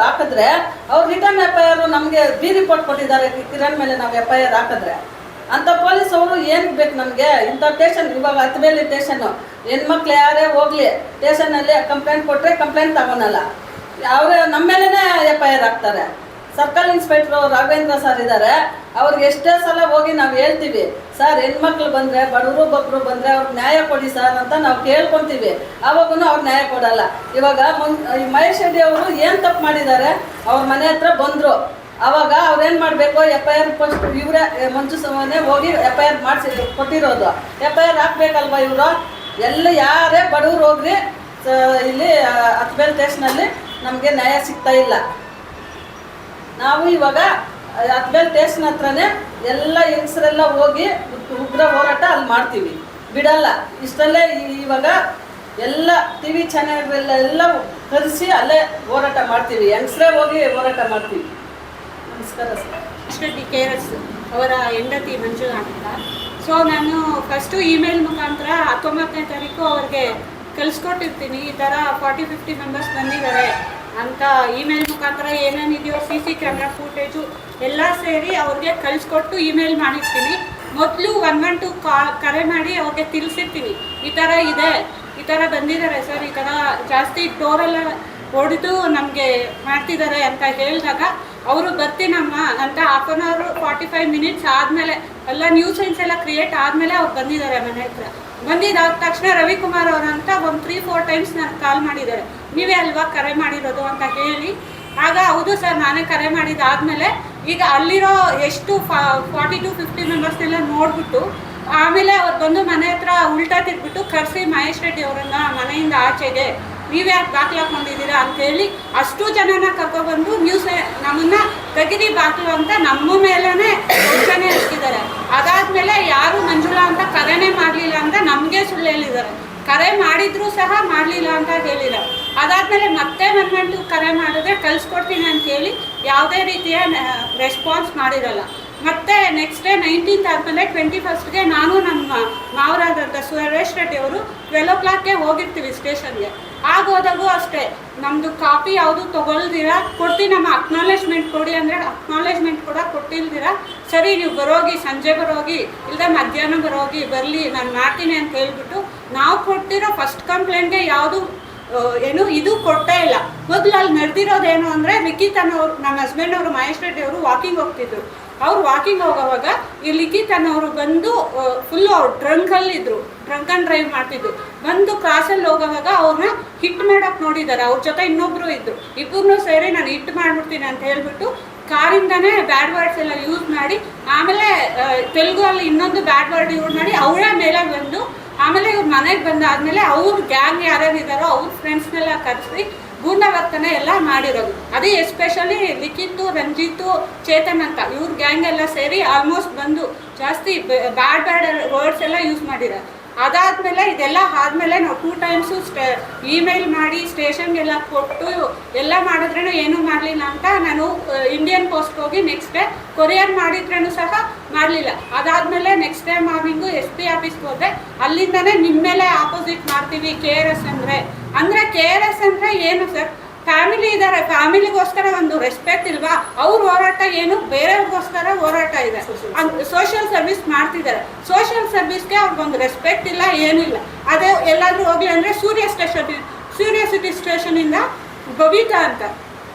ಹಾಕಿದ್ರೆ ಅವ್ರು ರಿಟರ್ನ್ FIR ನಮಗೆ ರಿಪೋರ್ಟ್ ಕೊಟ್ಟಿದ್ದಾರೆ. ಕಿರಣ್ ಮೇಲೆ ನಾವು FIR ಹಾಕಿದ್ರೆ ಅಂಥ ಪೊಲೀಸ್ ಅವರು ಏನಕ್ಕೆ ಬೇಕು ನಮಗೆ? ಇಂಥ ಸ್ಟೇಷನ್ ಇವಾಗ ಹತ್ತಬೇಲಿ ಸ್ಟೇಷನ್ನು, ಹೆಣ್ಮಕ್ಳು ಯಾರೇ ಹೋಗಲಿ ಸ್ಟೇಷನಲ್ಲಿ ಕಂಪ್ಲೇಂಟ್ ಕೊಟ್ಟರೆ ಕಂಪ್ಲೇಂಟ್ ತಗೊಳಲ್ಲ, ಅವರೇ ನಮ್ಮ ಮೇಲೇ FIR ಹಾಕ್ತಾರೆ. ಸರ್ಕಲ್ ಇನ್ಸ್ಪೆಕ್ಟ್ರು ರಾಘವೇಂದ್ರ ಸರ್ ಇದ್ದಾರೆ, ಅವ್ರಿಗೆ ಎಷ್ಟೇ ಸಲ ಹೋಗಿ ನಾವು ಹೇಳ್ತೀವಿ, ಸರ್ ಹೆಣ್ಮಕ್ಳು ಬಂದರೆ ಬಡವರು ಬಬ್ಬರು ಬಂದರೆ ಅವ್ರಿಗೆ ನ್ಯಾಯ ಕೊಡಿ ಸರ್ ಅಂತ ನಾವು ಕೇಳ್ಕೊತೀವಿ. ಆವಾಗೂ ಅವ್ರು ನ್ಯಾಯ ಕೊಡಲ್ಲ. ಇವಾಗ ಮಹೇಶ್ ರೆಡ್ಡಿ ಅವರು ಏನು ತಪ್ಪು ಮಾಡಿದ್ದಾರೆ, ಅವ್ರ ಮನೆ ಹತ್ರ ಬಂದರು. ಆವಾಗ ಅವ್ರೇನು ಮಾಡಬೇಕು, FIR ಫಸ್ಟ್ ಇವರೇ ಮಂಜು ಸವನೇ ಹೋಗಿ FIR ಮಾಡಿಸಿ ಕೊಟ್ಟಿರೋದು. FIR ಹಾಕ್ಬೇಕಲ್ವ ಇವರು? ಎಲ್ಲ ಯಾರೇ ಬಡವ್ರು ಹೋಗ್ರಿ ಇಲ್ಲಿ ಹತ್ತಬೇಲ್ ಸ್ಟೇಷನಲ್ಲಿ ನಮಗೆ ನ್ಯಾಯ ಸಿಗ್ತಾ ಇಲ್ಲ. ನಾವು ಇವಾಗ ಹತ್ತಬೇಲ್ ಸ್ಟೇಷನ್ ಹತ್ರನೇ ಎಲ್ಲ ಹೆಂಗಸರೆಲ್ಲ ಹೋಗಿ ಉಗ್ರ ಹೋರಾಟ ಅಲ್ಲಿ ಮಾಡ್ತೀವಿ, ಬಿಡಲ್ಲ. ಇಷ್ಟಲ್ಲೇ ಇವಾಗ ಎಲ್ಲ TV ಚಾನೆಲ್ಗಳೆಲ್ಲ ಕರೆಸಿ ಅಲ್ಲೇ ಹೋರಾಟ ಮಾಡ್ತೀವಿ, ಹೆಂಗಸರೇ ಹೋಗಿ ಹೋರಾಟ ಮಾಡ್ತೀವಿ. ನಮಸ್ಕಾರ sir. D K R S ಅವರ ಹೆಂಡತಿ ಮಂಜುಳಾ ಅಂತ. ಸೊ ನಾನು ಫಸ್ಟು ಇಮೇಲ್ ಮುಖಾಂತರ 19ನೇ ತಾರೀಕು ಅವ್ರಿಗೆ ಕಳಿಸ್ಕೊಟ್ಟಿರ್ತೀನಿ, ಈ ಥರ 40-50 ಮೆಂಬರ್ಸ್ ಬಂದಿದ್ದಾರೆ ಅಂತ ಇಮೇಲ್ ಮುಖಾಂತರ ಏನೇನಿದೆಯೋ CC ಕ್ಯಾಮ್ರಾ ಫೂಟೇಜು ಎಲ್ಲ ಸೇರಿ ಅವ್ರಿಗೆ ಕಳಿಸ್ಕೊಟ್ಟು ಇಮೇಲ್ ಮಾಡಿರ್ತೀನಿ. ಮೊದಲು 112 ಕರೆ ಮಾಡಿ ಅವ್ರಿಗೆ ತಿಳಿಸಿರ್ತೀನಿ, ಈ ಥರ ಇದೆ, ಈ ಥರ ಬಂದಿದ್ದಾರೆ ಸರ್, ಈ ಥರ ಜಾಸ್ತಿ ಡೋರೆಲ್ಲ ಹೊಡೆದು ನಮಗೆ ಮಾಡ್ತಿದ್ದಾರೆ ಅಂತ ಹೇಳಿದಾಗ ಅವರು ಬರ್ತೀನಮ್ಮ ಅಂತ 1/2 hour 45 minutes ಆದಮೇಲೆ ಎಲ್ಲ ನ್ಯೂಸೆನ್ಸ್ ಎಲ್ಲ ಕ್ರಿಯೇಟ್ ಆದಮೇಲೆ ಅವ್ರು ಬಂದಿದ್ದಾರೆ ಮನೆ ಹತ್ರ. ಬಂದಿದ್ದಾದ ತಕ್ಷಣ ರವಿಕುಮಾರ್ ಅವರಂತ ಒಂದು 3-4 times ನನಗೆ ಕಾಲ್ ಮಾಡಿದ್ದಾರೆ, ನೀವೇ ಅಲ್ವಾ ಕರೆ ಮಾಡಿರೋದು ಅಂತ ಹೇಳಿ. ಆಗ ಹೌದು ಸರ್ ನಾನೇ ಕರೆ ಮಾಡಿದ್ದಾದಮೇಲೆ ಈಗ ಅಲ್ಲಿರೋ ಎಷ್ಟು 40-50 ಮೆಂಬರ್ಸ್ನೆಲ್ಲ ನೋಡಿಬಿಟ್ಟು ಆಮೇಲೆ ಅವ್ರು ಬಂದು ಮನೆ ಹತ್ರ ಉಲ್ಟಾ ತಿರ್ಬಿಟ್ಟು ಕರೆಸಿ ಮಹೇಶ್ ರೆಡ್ಡಿ ಅವರನ್ನ ಮನೆಯಿಂದ ಆಚೆಗೆ ನೀವೇ ಯಾಕೆ ಬಾಕ್ಲು ಹಾಕೊಂಡಿದ್ದೀರಾ ಅಂತೇಳಿ ಅಷ್ಟು ಜನನ ಕರ್ಕೊಬಂದು ನಮ್ಮನ್ನ ತೆಗಿರಿ ಬಾಕ್ಲು ಅಂತ ನಮ್ಮ ಮೇಲೇ ಯೋಚನೆ ಹಾಕಿದ್ದಾರೆ. ಅದಾದಮೇಲೆ ಯಾರು ಮಂಜುಳಾ ಅಂತ ಕರೆನೇ ಮಾಡಲಿಲ್ಲ ಅಂತ ನಮಗೆ ಸುಳ್ಳು ಹೇಳಿದ್ದಾರೆ, ಕರೆ ಮಾಡಿದ್ರು ಸಹ ಮಾಡಲಿಲ್ಲ ಅಂತ ಹೇಳಿದ್ದಾರೆ. ಅದಾದಮೇಲೆ ಮತ್ತೆ 112 ಕರೆ ಮಾಡಿದ್ರೆ ಕಳಿಸ್ಕೊಡ್ತೀನಿ ಅಂತ ಹೇಳಿ ಯಾವುದೇ ರೀತಿಯ ರೆಸ್ಪಾನ್ಸ್ ಮಾಡಿರಲ್ಲ. ಮತ್ತು ನೆಕ್ಸ್ಟ್ ಡೇ 19th ಆದಮೇಲೆ 21st ನಾನು ನಮ್ಮ ಮಾವರಾದಂಥ ಸುರೇಶ್ ರೆಡ್ಡಿ ಅವರು 12 o'clockಗೆ ಹೋಗಿರ್ತೀವಿ ಸ್ಟೇಷನ್ಗೆ. ಆಗೋದಾಗೂ ಅಷ್ಟೇ ನಮ್ಮದು ಕಾಪಿ ಯಾವುದು ತೊಗೊಳ್ದಿರ ಕೊಡ್ತೀನಿ, ನಮ್ಮ ಅಕ್ನಾಲೇಜ್ಮೆಂಟ್ ಕೊಡಿ ಅಂದರೆ ಅಕ್ನಾಲೇಜ್ಮೆಂಟ್ ಕೂಡ ಕೊಟ್ಟಿಲ್ದಿರ, ಸರಿ ನೀವು ಬರೋಗಿ ಸಂಜೆ ಬರೋಗಿ ಇಲ್ಲದೆ ಮಧ್ಯಾಹ್ನ ಬರೋಗಿ ಬರಲಿ ನಾನು ಮಾಡ್ತೀನಿ ಅಂತ ಹೇಳ್ಬಿಟ್ಟು ನಾವು ಕೊಡ್ತಿರೋ ಫಸ್ಟ್ ಕಂಪ್ಲೇಂಟ್ಗೆ ಯಾವುದು ಏನು ಇದು ಕೊಟ್ಟೇ ಇಲ್ಲ. ಮೊದಲು ಅಲ್ಲಿ ನಡೆದಿರೋದೇನು ಅಂದರೆ ಲಿಖಿತ್ ಅನ್ನೋರು ನಮ್ಮ ಹಸ್ಬೆಂಡ್ ಅವರು ಮಹೇಶ್ ರೆಡ್ಡಿ ಅವರು ವಾಕಿಂಗ್ ಹೋಗ್ತಿದ್ರು. ಅವ್ರು ವಾಕಿಂಗ್ ಹೋಗೋವಾಗ ಈ ಲಿಖಿತ್ ಅನ್ನೋರು ಬಂದು ಫುಲ್ಲು ಅವ್ರು ಡ್ರಂಕಲ್ಲಿದ್ದರು, ಡ್ರಂಕ್ ಆ್ಯಂಡ್ ಡ್ರೈವ್ ಮಾಡ್ತಿದ್ರು. ಬಂದು ಕ್ರಾಸಲ್ಲಿ ಹೋಗೋವಾಗ ಅವ್ರನ್ನ ಹಿಟ್ ಮಾಡೋಕ್ಕೆ ನೋಡಿದ್ದಾರೆ, ಅವ್ರ ಜೊತೆ ಇನ್ನೊಬ್ಬರು ಇದ್ದರು. ಇಬ್ಬರನ್ನೂ ಸೇರಿ ನಾನು ಹಿಟ್ ಮಾಡಿಬಿಡ್ತೀನಿ ಅಂತ ಹೇಳ್ಬಿಟ್ಟು ಕಾರಿಂದನೇ ಬ್ಯಾಡ್ ವರ್ಡ್ಸ್ ಎಲ್ಲ ಯೂಸ್ ಮಾಡಿ ಆಮೇಲೆ ತೆಲುಗು ಅಲ್ಲಿ ಇನ್ನೊಂದು ಬ್ಯಾಡ್ ವರ್ಡ್ ಯೂಸ್ ಮಾಡಿ ಅವಳ ಮೇಲೆ ಬಂದು ಆಮೇಲೆ ಇವ್ರ ಮನೆಗೆ ಬಂದಾದಮೇಲೆ ಅವ್ರ ಗ್ಯಾಂಗ್ ಯಾರ್ಯಾರಿದ್ದಾರೋ ಅವ್ರ ಫ್ರೆಂಡ್ಸ್ನೆಲ್ಲ ಕರೆಸಿ ಗೂಂಡಾವರ್ತನೆ ಎಲ್ಲ ಮಾಡಿರೋದು. ಅದೇ ಎಸ್ಪೆಷಲಿ ಲಿಖಿತ್ತು, ರಂಜಿತ್ತು, ಚೇತನ್ ಅಂತ ಇವ್ರ ಗ್ಯಾಂಗ್ ಎಲ್ಲ ಸೇರಿ ಆಲ್ಮೋಸ್ಟ್ ಬಂದು ಜಾಸ್ತಿ ಬ್ಯಾಡ್ ವರ್ಡ್ಸ್ ಎಲ್ಲ ಯೂಸ್ ಮಾಡಿದ್ದಾರೆ. ಅದಾದಮೇಲೆ ಇದೆಲ್ಲ ಆದಮೇಲೆ ನಾವು 2 times ಇಮೇಲ್ ಮಾಡಿ ಸ್ಟೇಷನ್ಗೆಲ್ಲ ಕೊಟ್ಟು ಎಲ್ಲ ಮಾಡಿದ್ರೂ ಏನೂ ಮಾಡಲಿಲ್ಲ ಅಂತ ನಾನು ಇಂಡಿಯನ್ ಪೋಸ್ಟ್ಗೆ ಹೋಗಿ ನೆಕ್ಸ್ಟ್ ಡೇ ಕೊರಿಯರ್ ಮಾಡಿದ್ರೂ ಸಹ ಮಾಡಲಿಲ್ಲ. ಅದಾದಮೇಲೆ ನೆಕ್ಸ್ಟ್ ಡೇ ಮಾರ್ನಿಂಗು SP ಆಫೀಸ್ಗೆ ಹೋದರೆ ಅಲ್ಲಿಂದನೇ ನಿಮ್ಮ ಮೇಲೆ ಆಪೋಸಿಟ್ ಮಾಡ್ತೀವಿ KRS ಅಂದರೆ KRS ಅಂದರೆ ಏನು ಸರ್? ಫ್ಯಾಮಿಲಿ ಇದ್ದಾರೆ, ಫ್ಯಾಮಿಲಿಗೋಸ್ಕರ ಒಂದು ರೆಸ್ಪೆಕ್ಟ್ ಇಲ್ವಾ? ಅವ್ರ ಹೋರಾಟ ಏನು, ಬೇರೆಯವ್ರಿಗೋಸ್ಕರ ಹೋರಾಟ ಇದೆ. ಸೋಷಿಯಲ್ ಸರ್ವಿಸ್ ಮಾಡ್ತಿದ್ದಾರೆ, ಸೋಷಿಯಲ್ ಸರ್ವಿಸ್ಗೆ ಅವ್ರಿಗೊಂದು ರೆಸ್ಪೆಕ್ಟ್ ಇಲ್ಲ, ಏನೂ ಇಲ್ಲ. ಅದೇ ಎಲ್ಲಾದರೂ ಹೋಗಲಿ ಅಂದರೆ ಸೂರ್ಯ ಸಿಟಿ ಸ್ಟೇಷನಿಂದ ಬಬಿತಾ ಅಂತ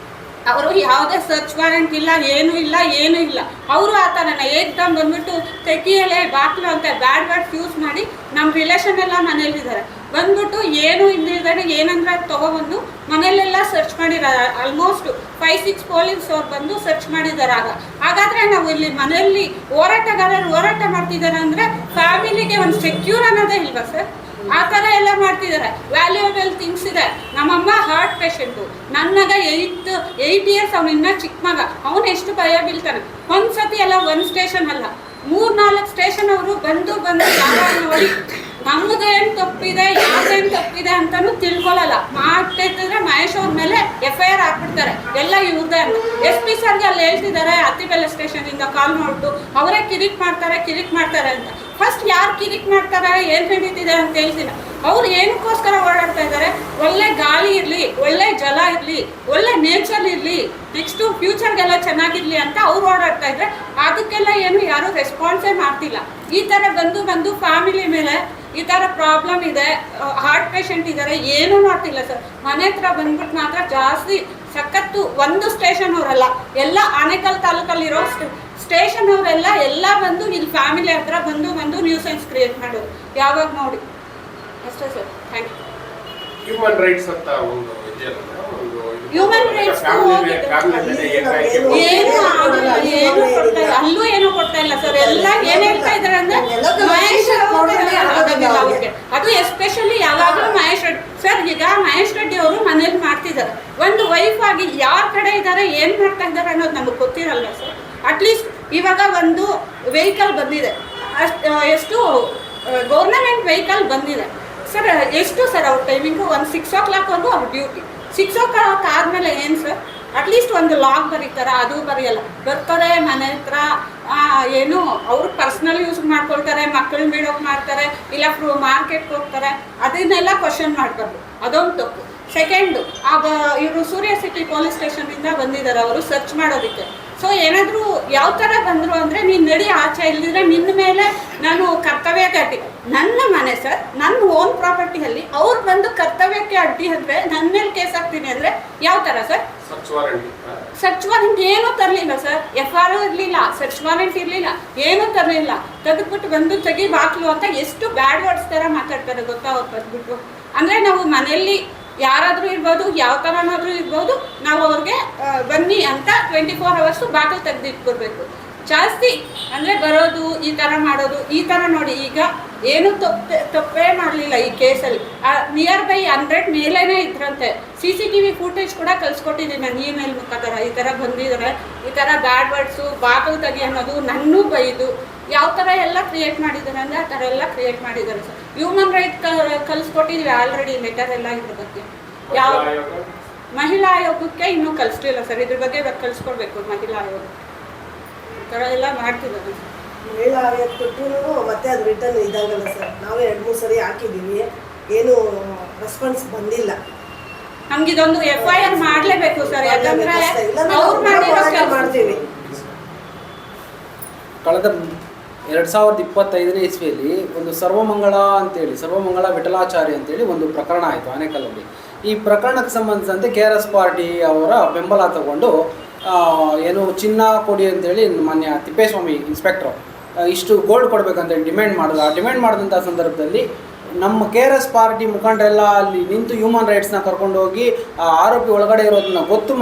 ಅವರು ಯಾವುದೇ ಸರ್ಚ್ ವಾರೆಂಟ್ ಇಲ್ಲ, ಏನೂ ಇಲ್ಲ. ಅವರು ಆ ಥರನ ಏಕ್ದಮ್ ಬಂದ್ಬಿಟ್ಟು ತೆಗಿಯಲೇ ಬಾಕ್ಲು ಅಂತ ಬ್ಯಾಡ್ ವರ್ಡ್ಸ್ ಯೂಸ್ ಮಾಡಿ ನಮ್ಮ ರಿಲೇಷನ್ ಎಲ್ಲ ಮನೇಲಿದ್ದಾರೆ. ಬಂದ್ಬಿಟ್ಟು ಏನೂ ಇಲ್ಲಿದ್ದಾರೆ ಏನಂದ್ರೆ ತೊಗೊಬಂದು ಮನೆಯಲ್ಲೆಲ್ಲ ಸರ್ಚ್ ಮಾಡಿದ್ದಾರೆ. ಆಲ್ಮೋಸ್ಟ್ 5-6 ಪೊಲೀಸ್ ಅವ್ರು ಬಂದು ಸರ್ಚ್ ಮಾಡಿದ್ದಾರೆ. ಹಾಗಾದರೆ ನಾವು ಇಲ್ಲಿ ಮನೆಯಲ್ಲಿ ಹೋರಾಟಗಾರರು ಹೋರಾಟ ಮಾಡ್ತಿದ್ದಾರೆ ಅಂದರೆ ಫ್ಯಾಮಿಲಿಗೆ ಒಂದು ಸೆಕ್ಯೂರ್ ಅನ್ನೋದೇ ಇಲ್ವಾ ಸರ್? ಆ ಥರ ಎಲ್ಲ ಮಾಡ್ತಿದ್ದಾರೆ. ವ್ಯಾಲ್ಯೂಯಬಲ್ ಥಿಂಗ್ಸ್ ಇದೆ. ನಮ್ಮಮ್ಮ ಹಾರ್ಟ್ ಪೇಷೆಂಟು, ನನ್ನ ಮಗ 8 years, ಅವನು ಇನ್ನೂ ಚಿಕ್ಕ ಮಗ, ಅವನು ಎಷ್ಟು ಭಯ ಬೀಳ್ತಾನೆ. ಒಂದು ಸತಿ ಎಲ್ಲ ಒಂದು ಸ್ಟೇಷನ್ ಅಲ್ಲ 3-4 ಸ್ಟೇಷನ್ ಅವರು ಬಂದು ಯಾವಾಗ ನೋಡಿ ನಮ್ಮದೇನು ತಪ್ಪಿದೆ ಯಾವ್ದೇನು ತಪ್ಪಿದೆ ಅಂತಲೂ ತಿಳ್ಕೊಳ್ಳಲ್ಲ. ಮಾಡ್ತಿದ್ರೆ ಮಹೇಶ್ ಅವ್ರ ಮೇಲೆ FIR ಹಾಕ್ಬಿಡ್ತಾರೆ, ಎಲ್ಲ ಇವ್ರದೇ ಅಂತ. SP ಸರ್ಗೆ ಅಲ್ಲಿ ಹೇಳ್ತಿದ್ದಾರೆ ಅತ್ತಿಬೆಲೆ ಸ್ಟೇಷನಿಂದ ಕಾಲ್ ಮಾಡಿಬಿಟ್ಟು ಅವರೇ ಕಿರಿಕ್ ಮಾಡ್ತಾರೆ ಅಂತ. ಫಸ್ಟ್ ಯಾರು ಕಿರಿಕ್ ಮಾಡ್ತಾರೆ, ಏನು ನಡೀತಿದೆ ಅಂತ ಹೇಳ್ತೀನಿ. ಅವ್ರು ಏನಕ್ಕೋಸ್ಕರ ಓಡಾಡ್ತಾ ಇದ್ದಾರೆ? ಒಳ್ಳೆ ಗಾಳಿ ಇರಲಿ, ಒಳ್ಳೆ ಜಲ ಇರಲಿ, ಒಳ್ಳೆ ನೇಚರ್ ಇರಲಿ, ನೆಕ್ಸ್ಟು ಫ್ಯೂಚರ್ಗೆಲ್ಲ ಚೆನ್ನಾಗಿರಲಿ ಅಂತ ಅವ್ರು ಓಡಾಡ್ತಾ ಇದ್ದಾರೆ. ಅದಕ್ಕೆಲ್ಲ ಏನು ಯಾರೂ ರೆಸ್ಪಾನ್ಸೇ ಮಾಡ್ತಿಲ್ಲ. ಈ ಥರ ಬಂದು ಫ್ಯಾಮಿಲಿ ಮೇಲೆ ಈ ಥರ ಪ್ರಾಬ್ಲಮ್ ಇದೆ, ಹಾರ್ಟ್ ಪೇಷಂಟ್ ಇದ್ದಾರೆ, ಏನೂ ಮಾಡ್ತಿಲ್ಲ ಸರ್. ಮನೆ ಹತ್ರ ಬಂದ್ಬಿಟ್ಟು ಮಾತ್ರ ಜಾಸ್ತಿ ಸಖತ್ತು. ಒಂದು ಸ್ಟೇಷನ್ ಅವರಲ್ಲ, ಎಲ್ಲ ಆನೇಕಲ್ ತಾಲೂಕಲ್ಲಿರೋ ಸ್ಟೇಷನ್ ಅವರೆಲ್ಲ ಎಲ್ಲ ಬಂದು ಇಲ್ಲಿ ಫ್ಯಾಮಿಲಿ ಹತ್ರ ಬಂದು ನ್ಯೂಸೆನ್ಸ್ ಕ್ರಿಯೇಟ್ ಮಾಡೋದು ಯಾವಾಗ ನೋಡಿ ಅಷ್ಟೇ sir. Thank you. Human rights ಅಂತ ಒಂದು ಹ್ಯೂಮನ್ ರೈಟ್ಸ್ ಅಲ್ಲೂ ಏನು ಕೊಡ್ತಾ ಇಲ್ಲ ಸರ್. ಎಲ್ಲ ಏನ್ ಹೇಳ್ತಾ ಇದಾರೆ ಅಂದ್ರೆ ಮಹೇಶ್ ಅವ್ರಿಗೆ ಅದು ಎಸ್ಪೆಷಲಿ ಯಾವಾಗಲೂ ಮಹೇಶ್ ರೆಡ್ಡಿ ಸರ್. ಈಗ ಮಹೇಶ್ ರೆಡ್ಡಿ ಅವರು ಮನೇಲಿ ಮಾಡ್ತಿದ್ದಾರೆ, ಒಂದು ವೈಫ್ ಆಗಿ ಯಾರ ಕಡೆ ಇದ್ದಾರೆ ಏನ್ ಮಾಡ್ತಾ ಇದ್ದಾರೆ ಅನ್ನೋದು ನಮಗೆ ಗೊತ್ತಿರಲ್ಲ ಸರ್. ಅಟ್ಲೀಸ್ಟ್ ಇವಾಗ ಒಂದು ವೆಹಿಕಲ್ ಬಂದಿದೆ, ಎಷ್ಟು ಗೌರ್ನಮೆಂಟ್ ವೆಹಿಕಲ್ ಬಂದಿದೆ ಸರ್. ಎಷ್ಟು ಸರ್ ಅವ್ರ ಟೈಮಿಂಗು? ಒಂದು 6 o'clock ಅವ್ರ ಡ್ಯೂಟಿ. 6 o'clock ಆದಮೇಲೆ ಏನು ಸರ್? ಅಟ್ಲೀಸ್ಟ್ ಒಂದು ಲಾಗ್ ಬರೀತಾರ, ಅದು ಬರೆಯಲ್ಲ. ಬರ್ತಾರೆ ಮನೆ ಹತ್ರ, ಏನು ಅವ್ರು ಪರ್ಸ್ನಲ್ ಯೂಸ್ ಮಾಡ್ಕೊಳ್ತಾರೆ, ಮಕ್ಕಳನ್ನ ಬಿಡೋಕೆ ಮಾಡ್ತಾರೆ, ಇಲ್ಲ ಮಾರ್ಕೆಟ್ಗೆ ಹೋಗ್ತಾರೆ, ಅದನ್ನೆಲ್ಲ ಕ್ವಶನ್ ಮಾಡಬಾರ್ದು, ಅದೊಂದು ತಪ್ಪು. ಸೆಕೆಂಡು, ಇವರು ಸೂರ್ಯ ಸಿಟಿ ಪೊಲೀಸ್ ಸ್ಟೇಷನಿಂದ ಬಂದಿದ್ದಾರೆ ಅವರು ಸರ್ಚ್ ಮಾಡೋದಕ್ಕೆ. ಸೊ ಏನಾದರೂ ಯಾವ ಥರ ಬಂದರು ಅಂದರೆ, ನೀನು ನಡಿ ಆಚೆ, ಇಲ್ಲದಿದ್ರೆ ನಿನ್ನ ಮೇಲೆ ನಾನು ಕರ್ತವ್ಯ ಅಡ್ಡಿ, ನನ್ನ ಮನೆ ಸರ್, ನನ್ನ ಓನ್ ಪ್ರಾಪರ್ಟಿಯಲ್ಲಿ ಅವ್ರು ಬಂದು ಕರ್ತವ್ಯಕ್ಕೆ ಅಡ್ಡಿ ಅಂದರೆ ನನ್ನ ಮೇಲೆ ಕೇಸ್ ಹಾಕ್ತೀನಿ ಅಂದರೆ ಯಾವ ಥರ ಸರ್? ಸರ್ಚ್ ವಾರೆಂಟ್ ಏನೂ ತರಲಿಲ್ಲ ಸರ್, FR ಇರಲಿಲ್ಲ, ಸರ್ಚ್ ವಾರೆಂಟ್ ಇರಲಿಲ್ಲ, ಏನೂ ತರಲಿಲ್ಲ. ತೆಗೆದ್ಬಿಟ್ಟು ಬಂದು ತೆಗಿ ಬಾಕ್ಲು ಅಂತ ಎಷ್ಟು ಬ್ಯಾಡ್ ವರ್ಡ್ಸ್ ಥರ ಮಾತಾಡ್ತಾರೆ ಗೊತ್ತಾ ಅವ್ರು ತೆಗೆದ್ಬಿಟ್ಟು. ಅಂದರೆ ನಾವು ಮನೆಯಲ್ಲಿ ಯಾರಾದರೂ ಇರ್ಬೋದು, ಯಾವ ಥರನಾದರೂ ಇರ್ಬೋದು, ನಾವು ಅವ್ರಿಗೆ ಬನ್ನಿ ಅಂತ 24 hours ಬಾಗಿಲು ತೆಗೆದಿಟ್ಕೊಡ್ಬೇಕು. ಜಾಸ್ತಿ ಅಂದರೆ ಬರೋದು, ಈ ಥರ ಮಾಡೋದು, ಈ ಥರ ನೋಡಿ ಈಗ ಏನೂ ತಪ್ಪೇ ಮಾಡಲಿಲ್ಲ ಈ ಕೇಸಲ್ಲಿ. ನಿಯರ್ ಬೈ 100 ಮೇಲೇ ಇದ್ರಂತೆ. CCTV ಫುಟೇಜ್ ಕೂಡ ಕಳಿಸ್ಕೊಟ್ಟಿದ್ದೀನಿ ನಾನು ಇಮೇಲ್ ಮುಖಾಂತರ. ಈ ಥರ ಬಂದಿದ್ದಾರೆ, ಈ ಥರ ಬ್ಯಾಡ್ ವರ್ಡ್ಸು, ಬಾಗಿಲು ತೆಗಿ ಅನ್ನೋದು, ನನ್ನೂ ಬೈದು ಯಾವ ಥರ ಎಲ್ಲ ಕ್ರಿಯೇಟ್ ಮಾಡಿದ್ದಾರೆ ಅಂದರೆ ಆ ಥರ ಎಲ್ಲ ಕ್ರಿಯೇಟ್ ಮಾಡಿದ್ದಾರೆ ಸರ್. ಹ್ಯೂಮನ್ ರೈಟ್ ಕಳಿಸ್ಕೊಟ್ಟಿದ್ವಿ ಆಲ್ರೆಡಿ ಲೆಟರ್ ಎಲ್ಲ ಇದ್ರ ಬಗ್ಗೆ. ಯಾವ ಮಹಿಳಾ ಆಯೋಗಕ್ಕೆ ಇನ್ನೂ ಕಳಿಸ್ಲಿಲ್ಲ ಸರ್, ಇದ್ರ ಬಗ್ಗೆ ಕಳಿಸ್ಕೊಡ್ಬೇಕು ಮಹಿಳಾ ಆಯೋಗ. ಈ ಥರ ಎಲ್ಲ ಮಾಡ್ತಿದ್ದಾರೆ. ಮಹಿಳಾ ಆಯೋಗ ಕೊಟ್ಟರು ಮತ್ತೆ ಅದು ರಿಟರ್ನ್ ಇದಾಗಲ್ಲ ಸರ್. ನಾವೇ 2-3 ಸರಿ ಹಾಕಿದ್ದೀವಿ, ಏನು ರೆಸ್ಪಾನ್ಸ್ ಬಂದಿಲ್ಲ. ನಮ್ಗೆ ಇದೊಂದು FIR ಮಾಡಲೇಬೇಕು ಸರ್, ಯಾಕಂದ್ರೆ ಅವ್ರು ಮಾಡ್ತೀವಿ. ಕಳೆದ 2025ನೇ ಇಸ್ವಿಯಲ್ಲಿ ಒಂದು ಸರ್ವಮಂಗಳ ವಿಠಲಾಚಾರಿ ಅಂತೇಳಿ ಒಂದು ಪ್ರಕರಣ ಆಯಿತು ಆನೇಕಲ್ಲಲ್ಲಿ. ಈ ಪ್ರಕರಣಕ್ಕೆ ಸಂಬಂಧಿಸಿದಂತೆ KRS ಪಾರ್ಟಿ ಅವರ ಬೆಂಬಲ ತಗೊಂಡು ಏನು ಚಿನ್ನ ಕೊಡಿ ಅಂತೇಳಿ ಮಾನ್ಯ ತಿಪ್ಪೇಸ್ವಾಮಿ ಇನ್ಸ್ಪೆಕ್ಟ್ರು ಇಷ್ಟು ಗೋಲ್ಡ್ ಕೊಡಬೇಕಂತೇಳಿ ಡಿಮ್ಯಾಂಡ್ ಮಾಡಿದ್ರು. ಆ ಡಿಮ್ಯಾಂಡ್ ಮಾಡಿದಂಥ ಸಂದರ್ಭದಲ್ಲಿ ನಮ್ಮ KRS ಪಾರ್ಟಿ ಮುಖಂಡರೆಲ್ಲ ಅಲ್ಲಿ ನಿಂತು ಹ್ಯೂಮನ್ ರೈಟ್ಸ್ನ ಕರ್ಕೊಂಡು ಹೋಗಿ ಆರೋಪಿ ಒಳಗಡೆ ಇರೋದನ್ನ ಗೊತ್ತು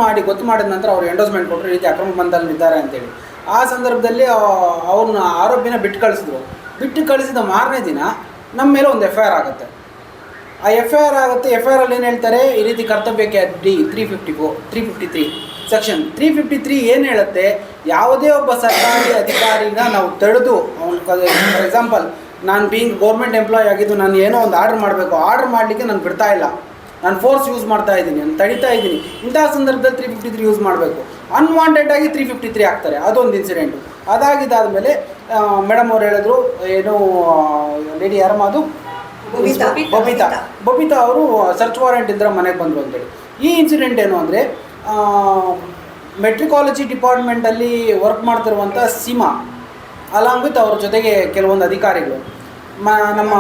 ಮಾಡಿದ ನಂತರ ಅವ್ರು ಎಂಡೋಸ್ಮೆಂಟ್ ಕೊಟ್ಟರು, ಈ ರೀತಿ ಅಕ್ರಮ ಬಂಧನಲ್ಲಿದ್ದಾರೆ ಅಂತೇಳಿ. ಆ ಸಂದರ್ಭದಲ್ಲಿ ಅವ್ರನ್ನ ಆರೋಪಿನ ಬಿಟ್ಟು ಕಳಿಸಿದ ಮಾರನೇ ದಿನ ನಮ್ಮ ಮೇಲೆ ಒಂದು FIR ಆಗುತ್ತೆ. ಆ FIR ಆಗುತ್ತೆ. FIR ಅಲ್ಲಿ ಏನು ಹೇಳ್ತಾರೆ, ಈ ರೀತಿ ಕರ್ತವ್ಯಕ್ಕೆ ಅಡ್ಡಿ 353 ಸೆಕ್ಷನ್ 353 ಏನು ಹೇಳುತ್ತೆ, ಯಾವುದೇ ಒಬ್ಬ ಸರ್ಕಾರಿ ಅಧಿಕಾರಿನ ನಾವು ತಡೆದು ಅವನು, ಫಾರ್ ಎಕ್ಸಾಂಪಲ್ ನಾನು ಬೀಯಿಂಗ್ ಗೌರ್ಮೆಂಟ್ ಎಂಪ್ಲಾಯ್ ಆಗಿದ್ದು ನಾನು ಏನೋ ಒಂದು ಆರ್ಡರ್ ಮಾಡಲಿಕ್ಕೆ ನಾನು ಬಿಡ್ತಾ ಇಲ್ಲ, ನಾನು ಫೋರ್ಸ್ ಯೂಸ್ ಮಾಡ್ತಾ ಇದ್ದೀನಿ, ನಾನು ತಡಿತಾ ಇದ್ದೀನಿ, ಇಂತಹ ಸಂದರ್ಭದಲ್ಲಿ 353 ಯೂಸ್ ಮಾಡಬೇಕು. ಅನ್ವಾಂಟೆಡಾಗಿ 353 ಆಗ್ತಾರೆ. ಅದೊಂದು ಇನ್ಸಿಡೆಂಟು. ಅದಾಗಿದ್ದಾದಮೇಲೆ ಮೇಡಮ್ ಅವ್ರು ಹೇಳಿದ್ರು, ಏನು ಲೇಡಿ ಯಾರಮ್ಮ ಅದು ಬಬಿತಾ ಅವರು ಸರ್ಚ್ ವಾರೆಂಟ್ ಇದ್ದರೆ ಮನೆಗೆ ಬಂದರು ಅಂತೇಳಿ. ಈ ಇನ್ಸಿಡೆಂಟ್ ಏನು ಅಂದರೆ, ಮೆಟ್ರಿಕಾಲಜಿ ಡಿಪಾರ್ಟ್ಮೆಂಟಲ್ಲಿ ವರ್ಕ್ ಮಾಡ್ತಿರುವಂಥ ಸೀಮಾ ಅಲಾಂಗ್ ವಿತ್ ಅವ್ರ ಜೊತೆಗೆ ಕೆಲವೊಂದು ಅಧಿಕಾರಿಗಳು ನಮ್ಮ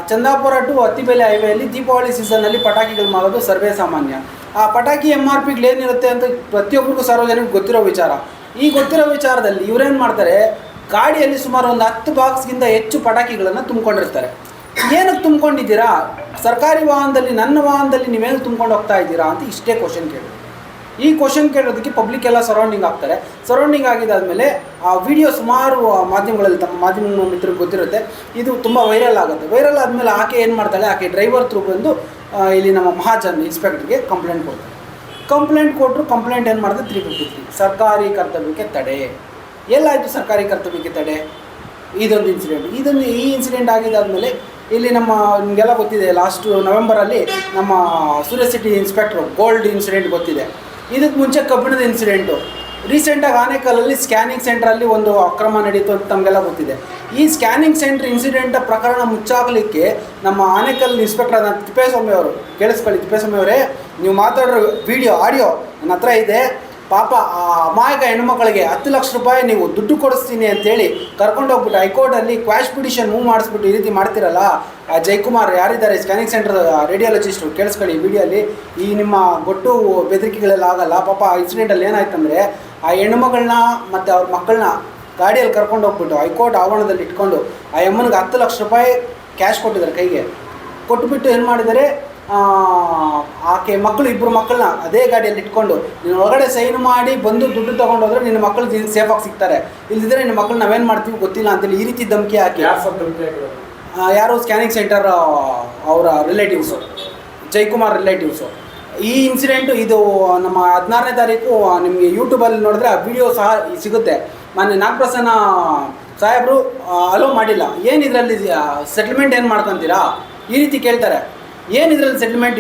ಚಂದಾಪುರ ಟು ಅತ್ತಿಬೇಲೆ ಹೈವೇಯಲ್ಲಿ ದೀಪಾವಳಿ ಸೀಸನ್ನಲ್ಲಿ ಪಟಾಕಿಗಳು ಮಾಡೋದು ಸರ್ವೇ ಸಾಮಾನ್ಯ. ಆ ಪಟಾಕಿ MRPಗಳು ಏನಿರುತ್ತೆ ಅಂತ ಪ್ರತಿಯೊಬ್ಬರಿಗೂ ಸಾರ್ವಜನಿಕರಿಗೆ ಗೊತ್ತಿರೋ ವಿಚಾರ. ಈ ಗೊತ್ತಿರೋ ವಿಚಾರದಲ್ಲಿ ಇವರೇನು ಮಾಡ್ತಾರೆ, ಗಾಡಿಯಲ್ಲಿ ಸುಮಾರು ಒಂದು 10 ಬಾಕ್ಸ್ಗಿಂತ ಹೆಚ್ಚು ಪಟಾಕಿಗಳನ್ನು ತುಂಬಿಕೊಂಡಿರ್ತಾರೆ. ಏನಕ್ಕೆ ತುಂಬಿಕೊಂಡಿದ್ದೀರಾ, ಸರ್ಕಾರಿ ವಾಹನದಲ್ಲಿ, ನನ್ನ ವಾಹನದಲ್ಲಿ ನೀವೇನು ತುಂಬ್ಕೊಂಡು ಹೋಗ್ತಾ ಇದ್ದೀರಾ ಅಂತ ಇಷ್ಟೇ ಕ್ವಶನ್ ಕೇಳಿ. ಈ ಕ್ವಶನ್ ಕೇಳೋದಕ್ಕೆ ಪಬ್ಲಿಕ್ ಎಲ್ಲ ಸರೌಂಡಿಂಗ್ ಆಗ್ತಾರೆ. ಸರೌಂಡಿಂಗ್ ಆಗಿದ್ದಾದಮೇಲೆ ಆ ವಿಡಿಯೋ ಸುಮಾರು ಮಾಧ್ಯಮಗಳಲ್ಲಿ, ತಮ್ಮ ಮಾಧ್ಯಮ ಮಿತ್ರರಿಗೆ ಗೊತ್ತಿರುತ್ತೆ, ಇದು ತುಂಬ ವೈರಲ್ ಆಗುತ್ತೆ. ವೈರಲ್ ಆದಮೇಲೆ ಆಕೆ ಏನು ಮಾಡ್ತಾಳೆ, ಆಕೆ ಡ್ರೈವರ್ ಥ್ರೂ ಬಂದು ಇಲ್ಲಿ ನಮ್ಮ ಮಹಾಜನ್ ಇನ್ಸ್ಪೆಕ್ಟರ್ಗೆ ಕಂಪ್ಲೇಂಟ್ ಕೊಡ್ತಾರೆ. ಕಂಪ್ಲೇಂಟ್ ಏನು ಮಾಡಿದ್ರೆ 353 ಸರ್ಕಾರಿ ಕರ್ತವ್ಯಕ್ಕೆ ತಡೆ. ಎಲ್ಲಾಯಿತು ಸರ್ಕಾರಿ ಕರ್ತವ್ಯಕ್ಕೆ ತಡೆ? ಇದೊಂದು ಇನ್ಸಿಡೆಂಟ್. ಈ ಇನ್ಸಿಡೆಂಟ್ ಆಗಿದ್ದಾದಮೇಲೆ ಇಲ್ಲಿ ನಿಮಗೆಲ್ಲ ಗೊತ್ತಿದೆ, ಲಾಸ್ಟ್ ನವೆಂಬರಲ್ಲಿ ನಮ್ಮ ಸೂರ್ಯ ಸಿಟಿ ಇನ್ಸ್ಪೆಕ್ಟ್ರು ಗೋಲ್ಡ್ ಇನ್ಸಿಡೆಂಟ್ ಗೊತ್ತಿದೆ. ಇದಕ್ಕೆ ಮುಂಚೆ ಕಬ್ಬಿಣದ ಇನ್ಸಿಡೆಂಟು, ರೀಸೆಂಟಾಗಿ ಆನೇಕಲ್ಲಲ್ಲಿ ಸ್ಕ್ಯಾನಿಂಗ್ ಸೆಂಟ್ರಲ್ಲಿ ಒಂದು ಅಕ್ರಮ ನಡೀತು ಅಂತ ತಮಗೆಲ್ಲ ಗೊತ್ತಿದೆ. ಈ ಸ್ಕ್ಯಾನಿಂಗ್ ಸೆಂಟ್ರ್ ಇನ್ಸಿಡೆಂಟ್ ಪ್ರಕರಣ ಮುಚ್ಚಾಗಲಿಕ್ಕೆ ನಮ್ಮ ಆನೇಕಲ್ ಇನ್ಸ್ಪೆಕ್ಟರ್ ತಿಪ್ಪೇಸ್ವಾಮಿ ಅವರು, ಕೇಳಿಸ್ಕೊಳ್ಳಿ ತಿಪ್ಪೇಸ್ವಾಮಿ ಅವರೇ, ನೀವು ಮಾತಾಡೋ ಆಡಿಯೋ ನನ್ನ ಹತ್ರ ಇದೆ, ಪಾಪ ಆ ಅಮಾಯಕ ಹೆಣ್ಮಕ್ಳಿಗೆ 10 ಲಕ್ಷ ರೂಪಾಯಿ ನೀವು ದುಡ್ಡು ಕೊಡಿಸ್ತೀನಿ ಅಂತೇಳಿ ಕರ್ಕೊಂಡೋಗ್ಬಿಟ್ಟು ಹೈಕೋರ್ಟಲ್ಲಿ ಕ್ವಾಶ್ ಪಿಟಿಷನ್ ಮೂವ್ ಮಾಡಿಸ್ಬಿಟ್ಟು ಈ ರೀತಿ ಮಾಡ್ತಿರಲ್ಲ, ಆ ಜಯಕುಮಾರ್ ಯಾರಿದ್ದಾರೆ ಸ್ಕ್ಯಾನಿಂಗ್ ಸೆಂಟರ್ ರೇಡಿಯಾಲಜಿಸ್ಟು, ಕೇಳಿಸ್ಕೊಳ್ಳಿ ವಿಡಿಯೋಲಿ, ಈ ನಿಮ್ಮ ಗೊಟ್ಟು ಬೆದರಿಕೆಗಳೆಲ್ಲ ಆಗಲ್ಲ. ಪಾಪ ಆ ಇನ್ಸಿಡೆಂಟಲ್ಲಿ ಏನಾಯ್ತಂದರೆ, ಆ ಹೆಣ್ಮಗಳನ್ನ ಮತ್ತು ಅವ್ರ ಮಕ್ಕಳನ್ನ ಗಾಡಿಯಲ್ಲಿ ಕರ್ಕೊಂಡೋಗ್ಬಿಟ್ಟು ಹೈಕೋರ್ಟ್ ಆವರಣದಲ್ಲಿ ಇಟ್ಕೊಂಡು ಆ ಅಮ್ಮನಿಗೆ 10 ಲಕ್ಷ ರೂಪಾಯಿ ಕ್ಯಾಶ್ ಕೊಟ್ಟಿದ್ದಾರೆ ಕೈಗೆ. ಕೊಟ್ಟುಬಿಟ್ಟು ಏನು ಮಾಡಿದ್ದಾರೆ, ಆಕೆ ಇಬ್ಬರು ಮಕ್ಕಳನ್ನ ಅದೇ ಗಾಡಿಯಲ್ಲಿ ಇಟ್ಕೊಂಡು, ನೀನು ಒಳಗಡೆ ಸೈನ್ ಮಾಡಿ ಬಂದು ದುಡ್ಡು ತೊಗೊಂಡೋದ್ರೆ ನಿನ್ನ ಮಕ್ಕಳು ಸೇಫಾಗಿ ಸಿಗ್ತಾರೆ, ಇಲ್ಲದಿದ್ದರೆ ನಿನ್ನ ಮಕ್ಕಳು ನಾವೇನು ಮಾಡ್ತೀವಿ ಗೊತ್ತಿಲ್ಲ ಅಂತೇಳಿ ಈ ರೀತಿ ಧಮಕಿ ಹಾಕಿ, ಯಾರು ಸ್ಕ್ಯಾನಿಂಗ್ ಸೆಂಟರ್ ಅವರ ರಿಲೇಟಿವ್ಸು, ಜಯಕುಮಾರ್ ರಿಲೇಟಿವ್ಸು. ಈ ಇನ್ಸಿಡೆಂಟು ಇದು ನಮ್ಮ 16ನೇ ತಾರೀಕು ನಿಮಗೆ ಯೂಟ್ಯೂಬಲ್ಲಿ ನೋಡಿದ್ರೆ ಆ ವಿಡಿಯೋ ಸಹ ಸಿಗುತ್ತೆ. ಮೊನ್ನೆ ನಾಗಪ್ರಸನ್ನ ಸಾಹೇಬರು ಅಲೋ ಮಾಡಿಲ್ಲ, ಏನು ಇದರಲ್ಲಿ ಸೆಟ್ಲ್ಮೆಂಟ್ ಏನು ಮಾಡ್ಕೊತೀರಾ ಈ ರೀತಿ ಕೇಳ್ತಾರೆ. ಏನು ಇದರಲ್ಲಿ ಸೆಟಲ್ಮೆಂಟ್,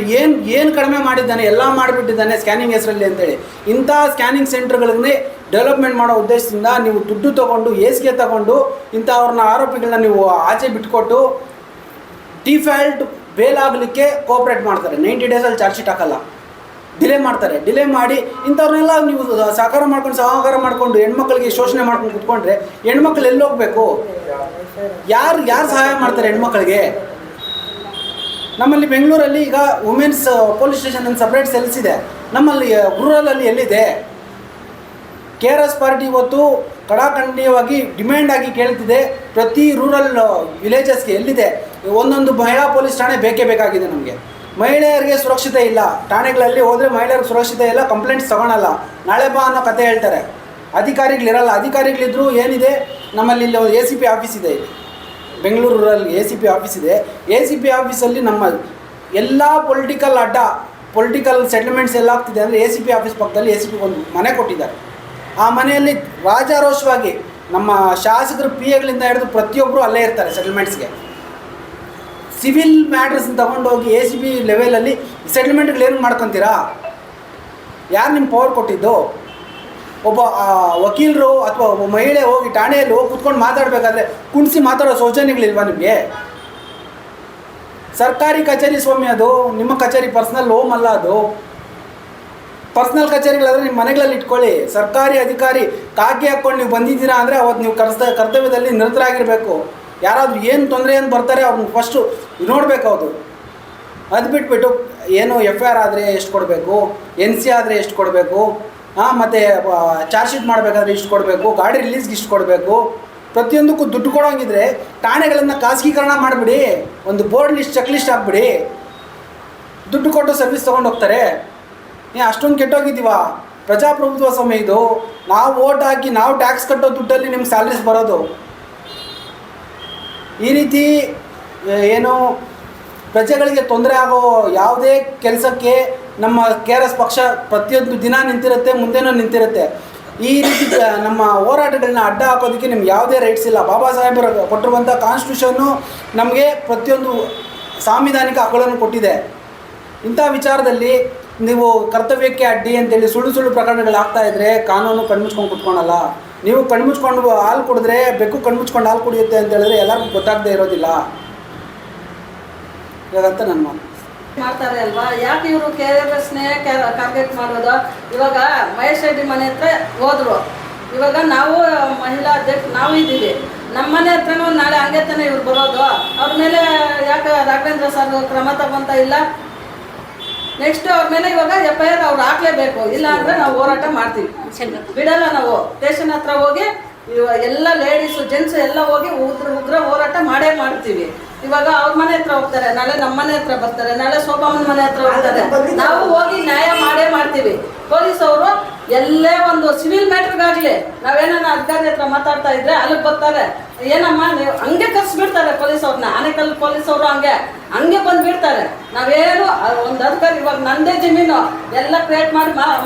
ಏನು ಕಡಿಮೆ ಮಾಡಿದ್ದಾನೆ, ಎಲ್ಲ ಮಾಡಿಬಿಟ್ಟಿದ್ದಾನೆ ಸ್ಕ್ಯಾನಿಂಗ್ ಹೆಸರಲ್ಲಿ ಅಂತೇಳಿ. ಇಂಥ ಸ್ಕ್ಯಾನಿಂಗ್ ಸೆಂಟರ್ಗಳನ್ನೇ ಡೆವಲಪ್ಮೆಂಟ್ ಮಾಡೋ ಉದ್ದೇಶದಿಂದ ನೀವು ದುಡ್ಡು ತೊಗೊಂಡು ಏಸಿಗೆ ತಗೊಂಡು ಇಂಥವ್ರನ್ನ ಆರೋಪಿಗಳನ್ನ ನೀವು ಆಚೆ ಬಿಟ್ಕೊಟ್ಟು ಡಿಫಾಲ್ಟ್ ಬೇಲ್ ಆಗಲಿಕ್ಕೆ ಕೋಆಪ್ರೇಟ್ ಮಾಡ್ತಾರೆ. 90 ಡೇಸಲ್ಲಿ ಚಾರ್ಜ್ ಶೀಟ್ ಹಾಕಲ್ಲ, ಡಿಲೇ ಮಾಡ್ತಾರೆ. ಡಿಲೇ ಮಾಡಿ ಇಂಥವ್ರನ್ನೆಲ್ಲ ನೀವು ಸಹಕಾರ ಮಾಡ್ಕೊಂಡು ಹೆಣ್ಮಕ್ಳಿಗೆ ಶೋಷಣೆ ಮಾಡ್ಕೊಂಡು ಕುತ್ಕೊಂಡ್ರೆ ಹೆಣ್ಮಕ್ಳು ಎಲ್ಲಿ ಹೋಗ್ಬೇಕು? ಯಾರು ಸಹಾಯ ಮಾಡ್ತಾರೆ ಹೆಣ್ಮಕ್ಳಿಗೆ? ನಮ್ಮಲ್ಲಿ ಬೆಂಗಳೂರಲ್ಲಿ ಈಗ ವುಮೆನ್ಸ್ ಪೊಲೀಸ್ ಸ್ಟೇಷನ್ ಅಂತ ಸಪ್ರೇಟ್ ಸೆಲ್ಸ್ ಇದೆ. ನಮ್ಮಲ್ಲಿ ರೂರಲಲ್ಲಿ ಎಲ್ಲಿದೆ? KRS ಪಾರ್ಟಿ ಇವತ್ತು ಕಡಾಖಂಡಿತವಾಗಿ ಡಿಮ್ಯಾಂಡ್ ಆಗಿ ಕೇಳ್ತಿದೆ. ಪ್ರತಿ ರೂರಲ್ ವಿಲೇಜಸ್ಗೆ ಎಲ್ಲಿದೆ ಒಂದೊಂದು ಮಹಿಳಾ ಪೊಲೀಸ್ ಠಾಣೆ ಬೇಕೇ ಬೇಕಾಗಿದೆ ನಮಗೆ. ಮಹಿಳೆಯರಿಗೆ ಸುರಕ್ಷತೆ ಇಲ್ಲ, ಠಾಣೆಗಳಲ್ಲಿ ಹೋದರೆ ಮಹಿಳೆಯರಿಗೆ ಸುರಕ್ಷತೆ ಇಲ್ಲ, ಕಂಪ್ಲೇಂಟ್ಸ್ ತಗೊಳಲ್ಲ, ನಾಳೆ ಬಾ ಅನ್ನೋ ಕತೆ ಹೇಳ್ತಾರೆ. ಅಧಿಕಾರಿಗಳಿರಲ್ಲ. ಅಧಿಕಾರಿಗಳಿದ್ರು ಏನಿದೆ, ನಮ್ಮಲ್ಲಿ ಇಲ್ಲಿ ಒಂದು ACP ಆಫೀಸ್ ಇದೆ, ಇಲ್ಲಿ ಬೆಂಗಳೂರು ರೂರಲ್ಲಿ ACP ಆಫೀಸ್ ಇದೆ. ACP ಆಫೀಸಲ್ಲಿ ನಮ್ಮ ಎಲ್ಲ ಪೊಲಿಟಿಕಲ್ ಸೆಟಲ್ಮೆಂಟ್ಸ್ ಎಲ್ಲ ಆಗ್ತಿದೆ ಅಂದರೆ ACP ಆಫೀಸ್ ಪಕ್ಕದಲ್ಲಿ ACP ಒಂದು ಮನೆ ಕೊಟ್ಟಿದ್ದಾರೆ. ಆ ಮನೆಯಲ್ಲಿ ರಾಜಾರೋಷವಾಗಿ ನಮ್ಮ ಶಾಸಕರು PAಗಳಿಂದ ಹಿಡಿದು ಪ್ರತಿಯೊಬ್ಬರು ಅಲ್ಲೇ ಇರ್ತಾರೆ ಸೆಟಲ್ಮೆಂಟ್ಸ್ಗೆ. ಸಿವಿಲ್ ಮ್ಯಾಟ್ರಸ್ನ ತೊಗೊಂಡೋಗಿ ACP ಲೆವೆಲಲ್ಲಿ ಸೆಟಲ್ಮೆಂಟ್ಗಳೇನು ಮಾಡ್ಕೊತೀರಾ? ಯಾರು ನಿಮ್ಮ ಪವರ್ ಕೊಟ್ಟಿದ್ದು? ಒಬ್ಬ ವಕೀಲರು ಅಥವಾ ಒಬ್ಬ ಮಹಿಳೆ ಹೋಗಿ ಠಾಣೆಯಲ್ಲಿ ಹೋಗಿ ಕುತ್ಕೊಂಡು ಮಾತಾಡಬೇಕಾದ್ರೆ ಕುಣಿಸಿ ಮಾತಾಡೋ ಸೌಜನ್ಯಗಳಿಲ್ವಾ ನಿಮಗೆ? ಸರ್ಕಾರಿ ಕಚೇರಿ ಸ್ವಾಮಿ, ಅದು ನಿಮ್ಮ ಕಚೇರಿ, ಪರ್ಸ್ನಲ್ ಹೋಮ್ ಅಲ್ಲ ಅದು. ಪರ್ಸ್ನಲ್ ಕಚೇರಿಗಳಾದರೆ ನಿಮ್ಮ ಮನೆಗಳಲ್ಲಿ ಇಟ್ಕೊಳ್ಳಿ. ಸರ್ಕಾರಿ ಅಧಿಕಾರಿ ಕಾಕಿ ಹಾಕ್ಕೊಂಡು ನೀವು ಬಂದಿದ್ದೀರಾ ಅಂದರೆ ಅವತ್ತು ನೀವು ಕರ್ತವ್ಯದಲ್ಲಿ ನಿರತರಾಗಿರಬೇಕು. ಯಾರಾದರೂ ಏನು ತೊಂದರೆ ಏನು ಬರ್ತಾರೆ ಅವ್ರನ್ನ ಫಸ್ಟು ನೋಡಬೇಕು. ಅದು ಬಿಟ್ಬಿಟ್ಟು ಏನು FIR ಆದರೆ ಎಷ್ಟು ಕೊಡಬೇಕು, NC ಆದರೆ ಎಷ್ಟು ಕೊಡಬೇಕು, ಮತ್ತು ಚಾರ್ಜ್ ಶೀಟ್ ಮಾಡಬೇಕಾದ್ರೆ ಇಷ್ಟು ಕೊಡಬೇಕು, ಗಾಡಿ ರಿಲೀಸ್ಗೆ ಇಷ್ಟು ಕೊಡಬೇಕು, ಪ್ರತಿಯೊಂದಕ್ಕೂ ದುಡ್ಡು ಕೊಡೋಂಗಿದ್ರೆ ಠಾಣೆಗಳನ್ನು ಖಾಸಗೀಕರಣ ಮಾಡಿಬಿಡಿ. ಒಂದು ಬೋರ್ಡ್ ಲಿಸ್ಟ್, ಚೆಕ್ ಲಿಸ್ಟ್ ಹಾಕ್ಬಿಡಿ. ದುಡ್ಡು ಕೊಟ್ಟು ಸರ್ವಿಸ್ ತೊಗೊಂಡು ಹೋಗ್ತಾರೆ. ಅಷ್ಟೊಂದು ಕೆಟ್ಟೋಗಿದ್ದೀವ? ಪ್ರಜಾಪ್ರಭುತ್ವ ಸಮಯ ಇದು. ನಾವು ವೋಟ್ ಹಾಕಿ ನಾವು ಟ್ಯಾಕ್ಸ್ ಕಟ್ಟೋ ದುಡ್ಡಲ್ಲಿ ನಿಮ್ಗೆ ಸ್ಯಾಲ್ರೀಸ್ ಬರೋದು. ಈ ರೀತಿ ಏನು ಪ್ರಜೆಗಳಿಗೆ ತೊಂದರೆ ಆಗೋ ಯಾವುದೇ ಕೆಲಸಕ್ಕೆ ನಮ್ಮ KRS ಪಕ್ಷ ಪ್ರತಿಯೊಂದು ದಿನ ನಿಂತಿರುತ್ತೆ, ಮುಂದೆನೂ ನಿಂತಿರುತ್ತೆ. ಈ ರೀತಿ ನಮ್ಮ ಹೋರಾಟಗಳನ್ನ ಅಡ್ಡ ಹಾಕೋದಕ್ಕೆ ನಿಮ್ಗೆ ಯಾವುದೇ ರೈಟ್ಸ್ ಇಲ್ಲ. ಬಾಬಾ ಸಾಹೇಬರು ಕೊಟ್ಟಿರುವಂಥ ಕಾನ್ಸ್ಟಿಟ್ಯೂಷನ್ನು ನಮಗೆ ಪ್ರತಿಯೊಂದು ಸಾಂವಿಧಾನಿಕ ಹಕ್ಕುಗಳನ್ನು ಕೊಟ್ಟಿದೆ. ಇಂಥ ವಿಚಾರದಲ್ಲಿ ನೀವು ಕರ್ತವ್ಯಕ್ಕೆ ಅಡ್ಡಿ ಅಂತೇಳಿ ಸುಳ್ಳು ಪ್ರಕರಣಗಳು ಆಗ್ತಾಯಿದ್ರೆ ಕಾನೂನು ಕಣ್ಮುಚ್ಕೊಂಡು ಕುತ್ಕೊಳಲ್ಲ. ನೀವು ಕಣ್ಮುಚ್ಕೊಂಡು ಹಾಲು ಕುಡಿದ್ರೆ ಬೆಕ್ಕು ಕಣ್ಮುಚ್ಕೊಂಡು ಹಾಲು ಕುಡಿಯುತ್ತೆ ಅಂತ ಹೇಳಿದ್ರೆ ಎಲ್ಲರಿಗೂ ಗೊತ್ತಾಗದೇ ಇರೋದಿಲ್ಲ. ಇವಾಗಂತ ನನ್ನ ಮಾತು ಮಾಡ್ತಾರೆ ಅಲ್ವಾ? ಯಾಕೆ ಇವರು KRSನೇ ಟಾರ್ಗೆಟ್ ಮಾಡೋದು? ಇವಾಗ ಮಹೇಶ್ ರೆಡ್ಡಿ ಮನೆ ಹತ್ರ ಹೋದ್ರು. ಇವಾಗ ನಾವು ಮಹಿಳಾ ಅಧ್ಯಕ್ಷ ನಾವು ಇದ್ದೀವಿ, ನಮ್ಮ ಮನೆ ಹತ್ರನೂ ನಾಳೆ ಹಂಗೆ ತಾನೆ ಇವ್ರು ಬರೋದು. ಅವ್ರ ಮೇಲೆ ಯಾಕೆ ರಾಘವೇಂದ್ರ ಸರ್ ಕ್ರಮ ತಗೊಂತ ಇಲ್ಲ? ನೆಕ್ಸ್ಟ್ ಅವ್ರ ಮೇಲೆ ಇವಾಗ FIR ಅವ್ರು ಹಾಕ್ಲೇಬೇಕು. ಇಲ್ಲ ಅಂದರೆ ನಾವು ಹೋರಾಟ ಮಾಡ್ತೀವಿ, ಬಿಡಲ್ಲ. ನಾವು ಸ್ಟೇಷನ್ ಹತ್ರ ಹೋಗಿ ಎಲ್ಲ ಲೇಡೀಸು ಜೆಂಟ್ಸ್ ಎಲ್ಲ ಹೋಗಿ ಉಗ್ರ ಹೋರಾಟ ಮಾಡೇ ಮಾಡ್ತೀವಿ. ಇವಾಗ ಅವ್ರ ಮನೆ ಹತ್ರ ಹೋಗ್ತಾರೆ, ನಾಳೆ ನಮ್ಮ ಮನೆ ಹತ್ರ ಬರ್ತಾರೆ, ನಾಳೆ ಶೋಭಾಮನ್ ಮನೆ ಹತ್ರ ಹೋಗ್ತಾರೆ. ನಾವು ಹೋಗಿ ನ್ಯಾಯ ಮಾಡೇ ಮಾಡ್ತೀವಿ. ಪೊಲೀಸ್ ಅವರು ಎಲ್ಲೇ ಒಂದು ಸಿವಿಲ್ ಮ್ಯಾಟ್ರಿಗಾಗಲಿ ನಾವೇನ ಅಧಿಕಾರಿ ಹತ್ರ ಮಾತಾಡ್ತಾ ಇದ್ರೆ ಅಲ್ಲಿಗೆ ಬರ್ತಾರೆ. ಏನಮ್ಮ ನೀವು ಹಂಗೆ ಕರ್ಸ್ಬಿಡ್ತಾರೆ ಪೊಲೀಸ್ ಅವ್ರನ್ನ. ಆನೇಕಲ್ ಪೊಲೀಸ್ ಅವರು ಹಂಗೆ ಬಂದ್ಬಿಡ್ತಾರೆ. ನಾವೇನು ಒಂದು ಅಧಿಕಾರಿ ಇವಾಗ ನಂದೇ ಜಮೀನು ಎಲ್ಲ ಕ್ರಿಯೇಟ್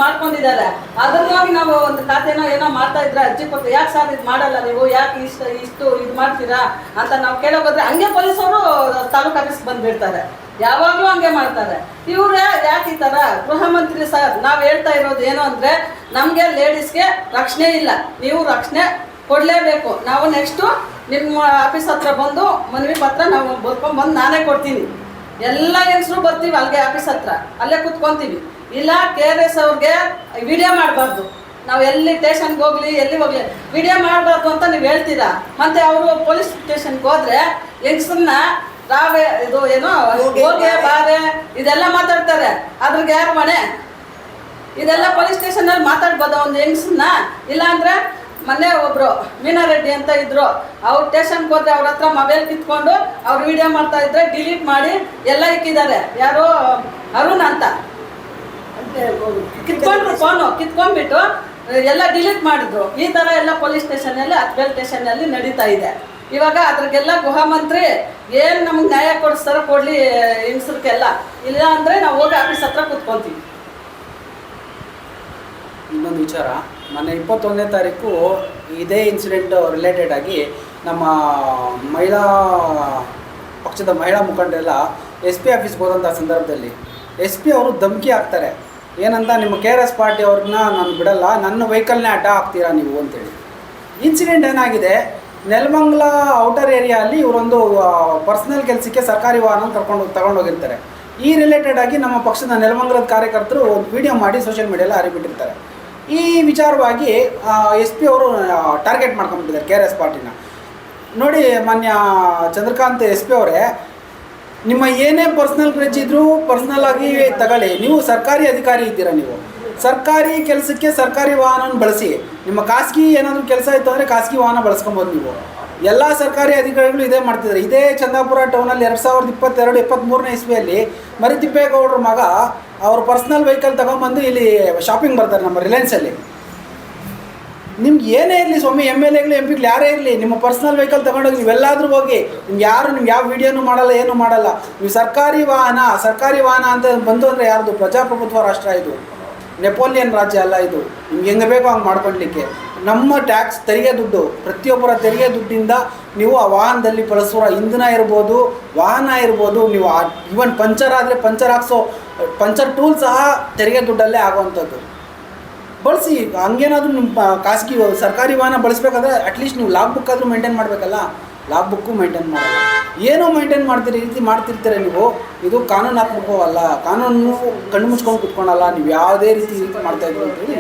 ಮಾಡ್ಕೊಂಡಿದ್ದಾರೆ. ಅದನ್ನಾಗಿ ನಾವು ಒಂದು ಖಾತೆನೋ ಏನೋ ಮಾಡ್ತಾ ಇದ್ರೆ ಅರ್ಜಿ ಕೊಟ್ಟು ಯಾಕೆ ಸರ್ ಇದು ಮಾಡಲ್ಲ ನೀವು, ಯಾಕೆ ಇಷ್ಟು ಇದು ಮಾಡ್ತೀರಾ ಅಂತ ನಾವು ಕೇಳೋಕೋದ್ರೆ ಹಂಗೆ ಪೊಲೀಸ್ ಅವರು ತಾಲೂಕು ಆಫೀಸ್ಗೆ ಬಂದ್ಬಿಡ್ತಾರೆ. ಯಾವಾಗಲೂ ಹಂಗೆ ಮಾಡ್ತಾರೆ. ಇವ್ರು ಯಾಕೆ ಈ ಥರ? ಗೃಹ ಮಂತ್ರಿ ಸರ್ ನಾವು ಹೇಳ್ತಾ ಇರೋದು ಏನು ಅಂದರೆ, ನಮಗೆ ಲೇಡೀಸ್ಗೆ ರಕ್ಷಣೆ ಇಲ್ಲ, ನೀವು ರಕ್ಷಣೆ ಕೊಡಲೇಬೇಕು. ನಾವು ನೆಕ್ಸ್ಟು ನಿಮ್ಮ ಆಫೀಸ್ ಹತ್ರ ಬಂದು ಮನವಿ ಪತ್ರ ನಾವು ಬರ್ಕೊಂಡ್ಬಂದು ನಾನೇ ಕೊಡ್ತೀನಿ. ಎಲ್ಲ ಹೆಂಗಸರು ಬರ್ತೀವಿ ಅಲ್ಲಿಗೆ ಆಫೀಸ್ ಹತ್ರ, ಅಲ್ಲೇ ಕುತ್ಕೊತೀವಿ. ಇಲ್ಲ KRS ಅವ್ರಿಗೆ ವಿಡಿಯೋ ಮಾಡಬಾರ್ದು, ನಾವು ಎಲ್ಲಿ ಸ್ಟೇಷನ್ಗೆ ಹೋಗ್ಲಿ ಎಲ್ಲಿ ಹೋಗ್ಲಿ ವಿಡಿಯೋ ಮಾಡಬಾರ್ದು ಅಂತ ನೀವು ಹೇಳ್ತೀರಾ. ಮತ್ತು ಅವರು ಪೊಲೀಸ್ ಸ್ಟೇಷನ್ಗೆ ಹೋದರೆ ಹೆಂಗಸರನ್ನ ರಾವೆ ಇದು ಏನೋ ಹೋಗೆ ಬಾರೆ ಇದೆಲ್ಲ ಮಾತಾಡ್ತಾರೆ. ಅದ್ರಿಗೆ ಯಾರು ಮನೆ? ಇದೆಲ್ಲ ಪೊಲೀಸ್ ಸ್ಟೇಷನಲ್ಲಿ ಮಾತಾಡ್ಬೋದ ಒಂದು ಹೆಂಗಸನ್ನ? ಇಲ್ಲಾಂದರೆ ಮೊನ್ನೆ ಒಬ್ಬರು ಮೀನಾ ರೆಡ್ಡಿ ಅಂತ ಇದ್ರು, ಅವ್ರು ಸ್ಟೇಷನ್ಗೆ ಹೋದ್ರೆ ಅವ್ರ ಹತ್ರ ಮೊಬೈಲ್ ಕಿತ್ಕೊಂಡು ಅವ್ರು ವಿಡಿಯೋ ಮಾಡ್ತಾ ಇದ್ರೆ ಡಿಲೀಟ್ ಮಾಡಿ ಎಲ್ಲ ಇಕ್ಕಿದ್ದಾರೆ. ಯಾರೋ ಅರುಣ್ ಅಂತ ಕಿತ್ಕೊಂಡ್ರು, ಫೋನು ಕಿತ್ಕೊಂಡ್ಬಿಟ್ಟು ಎಲ್ಲ ಡಿಲೀಟ್ ಮಾಡಿದ್ರು. ಈ ಥರ ಎಲ್ಲ ಪೊಲೀಸ್ ಸ್ಟೇಷನಲ್ಲಿ ಅತ್ಬೇಲ್ ಸ್ಟೇಷನಲ್ಲಿ ನಡೀತಾ ಇದೆ. ಇವಾಗ ಅದ್ರಿಗೆಲ್ಲ ಗೃಹ ಮಂತ್ರಿ ಏನು ನಮ್ಗೆ ನ್ಯಾಯ ಕೊಡಿಸ್ತಾರೋ ಕೊಡಲಿ ಹೆಂಗಸ್ರಿಗೆಲ್ಲ. ಇಲ್ಲ ಅಂದರೆ ನಾವು ಹೋಗಿ ಆಫೀಸ್ ಹತ್ರ ಕೂತ್ಕೊತೀವಿ. ಇನ್ನೊಂದು ವಿಚಾರ, ಮೊನ್ನೆ 21ನೇ ತಾರೀಕು ಇದೇ ಇನ್ಸಿಡೆಂಟ್ ರಿಲೇಟೆಡ್ ಆಗಿ ನಮ್ಮ ಮಹಿಳಾ ಪಕ್ಷದ ಮಹಿಳಾ ಮುಖಂಡರೆಲ್ಲ SP ಆಫೀಸ್ಗೆ ಹೋದಂಥ ಸಂದರ್ಭದಲ್ಲಿ SP ಅವರು ಧಮಕಿ ಹಾಕ್ತಾರೆ, ಏನಂತ ನಿಮ್ಮ KRS ಪಾರ್ಟಿ ಅವ್ರನ್ನ ನಾನು ಬಿಡಲ್ಲ, ನನ್ನ ವೆಹಿಕಲ್ನೇ ಅಡ್ಡ ಹಾಕ್ತೀರಾ ನೀವು ಅಂತೇಳಿ. ಇನ್ಸಿಡೆಂಟ್ ಏನಾಗಿದೆ, ನೆಲಮಂಗಲ ಔಟರ್ ಏರಿಯಾದಲ್ಲಿ ಇವರೊಂದು ಪರ್ಸ್ನಲ್ ಕೆಲಸಕ್ಕೆ ಸರ್ಕಾರಿ ವಾಹನ ತಗೊಂಡೋಗಿರ್ತಾರೆ. ಈ ರಿಲೇಟೆಡ್ ಆಗಿ ನಮ್ಮ ಪಕ್ಷದ ನೆಲಮಂಗಲದ ಕಾರ್ಯಕರ್ತರು ಒಂದು ವಿಡಿಯೋ ಮಾಡಿ ಸೋಷಿಯಲ್ ಮೀಡಿಯಲ್ಲಿ ಹರಿಬಿಟ್ಟಿರ್ತಾರೆ. ಈ ವಿಚಾರವಾಗಿ SP ಅವರು ಟಾರ್ಗೆಟ್ ಮಾಡ್ಕೊಂಡ್ಬಿಟ್ಟಿದ್ದಾರೆ KRS ಪಾರ್ಟಿನ. ನೋಡಿ ಮಾನ್ಯ ಚಂದ್ರಕಾಂತ್ SP ಅವರೇ, ನಿಮ್ಮ ಏನೇ ಪರ್ಸ್ನಲ್ ಗ್ರಜ್ ಇದ್ರೂ ಪರ್ಸ್ನಲ್ ಆಗಿ ತಗೊಳ್ಳಿ, ನೀವು ಸರ್ಕಾರಿ ಅಧಿಕಾರಿ ಇದ್ದೀರಾ, ನೀವು ಸರ್ಕಾರಿ ಕೆಲಸಕ್ಕೆ ಸರ್ಕಾರಿ ವಾಹನ ಬಳಸಿ. ನಿಮ್ಮ ಖಾಸಗಿ ಏನಾದರೂ ಕೆಲಸ ಇತ್ತು ಅಂದರೆ ಖಾಸಗಿ ವಾಹನ ಬಳಸ್ಕೊಬೋದು. ನೀವು ಎಲ್ಲ ಸರ್ಕಾರಿ ಅಧಿಕಾರಿಗಳು ಇದೇ ಮಾಡ್ತಿದ್ದಾರೆ. ಇದೇ ಚಂದಾಪುರ ಟೌನಲ್ಲಿ 2022-23ನೇ ಇಸ್ವಿಯಲ್ಲಿ ಮರಿತಿಪ್ಪೇಗೌಡರ ಮಗ ಅವ್ರ ಪರ್ಸ್ನಲ್ ವೆಹಿಕಲ್ ತಗೊಂಬಂದು ಇಲ್ಲಿ ಶಾಪಿಂಗ್ ಬರ್ತಾರೆ ನಮ್ಮ ರಿಲಯನ್ಸಲ್ಲಿ. ನಿಮ್ಗೆ ಏನೇ ಇರಲಿ ಸ್ವಾಮಿ, MLAಗಳು MP ಯಾರೇ ಇರಲಿ, ನಿಮ್ಮ ಪರ್ಸ್ನಲ್ ವೆಹಿಕಲ್ ತೊಗೊಂಡೋಗಿ ನೀವೆಲ್ಲಾದರೂ ಹೋಗಿ, ನಿಮ್ಗೆ ಯಾವ ವೀಡಿಯೋನೂ ಮಾಡಲ್ಲ, ಏನೂ ಮಾಡಲ್ಲ. ನೀವು ಸರ್ಕಾರಿ ವಾಹನ ಅಂತ ಬಂತು ಅಂದರೆ ಯಾರ್ದು? ಪ್ರಜಾಪ್ರಭುತ್ವ ರಾಷ್ಟ್ರ ಇದು, ನೆಪೋಲಿಯನ್ ರಾಜ್ಯ ಅಲ್ಲ ಇದು. ನಿಮ್ಗೆ ಹೆಂಗೆ ಬೇಕೋ ಹಂಗೆ ಮಾಡ್ಕೊಳ್ಲಿಕ್ಕೆ. ನಮ್ಮ ಟ್ಯಾಕ್ಸ್ ತೆರಿಗೆ ದುಡ್ಡು, ಪ್ರತಿಯೊಬ್ಬರ ತೆರಿಗೆ ದುಡ್ಡಿಂದ ನೀವು ಆ ವಾಹನದಲ್ಲಿ ಬಳಸುವ ಇಂಧನ ಇರ್ಬೋದು, ವಾಹನ ಇರ್ಬೋದು, ನೀವು ಈವನ್ ಪಂಚರ್ ಆದರೆ ಪಂಚರ್ ಹಾಕ್ಸೋ ಪಂಚರ್ ಟೂಲ್ ಸಹ ತೆರಿಗೆ ದುಡ್ಡಲ್ಲೇ ಆಗುವಂಥದ್ದು. ಬಳಸಿ. ಹಂಗೇನಾದರೂ ನಿಮ್ಮ ಖಾಸಗಿ ಸರ್ಕಾರಿ ವಾಹನ ಬಳಸಬೇಕಾದ್ರೆ ಅಟ್ಲೀಸ್ಟ್ ನೀವು ಲಾಗ್ ಬುಕ್ ಆದರೂ ಮೇಂಟೈನ್ ಮಾಡಬೇಕಲ್ಲ. ಲಾಗ್ ಬುಕ್ಕು ಮೇಂಟೈನ್ ಮಾಡಲ್ಲ, ಏನೋ ಮೇಂಟೈನ್ ಮಾಡ್ತೀರಿ, ಈ ರೀತಿ ಮಾಡ್ತಿರ್ತೀರ ನೀವು. ಇದು ಕಾನೂನಾತ್ಮಕವಲ್ಲ, ಕಾನೂನು ಕಣ್ಣು ಮುಚ್ಕೊಂಡು ಕುತ್ಕೊಳಲ್ಲ. ನೀವು ಯಾವುದೇ ರೀತಿ ಮಾಡ್ತಾಯಿದ್ರು ಅಂತೇಳಿ.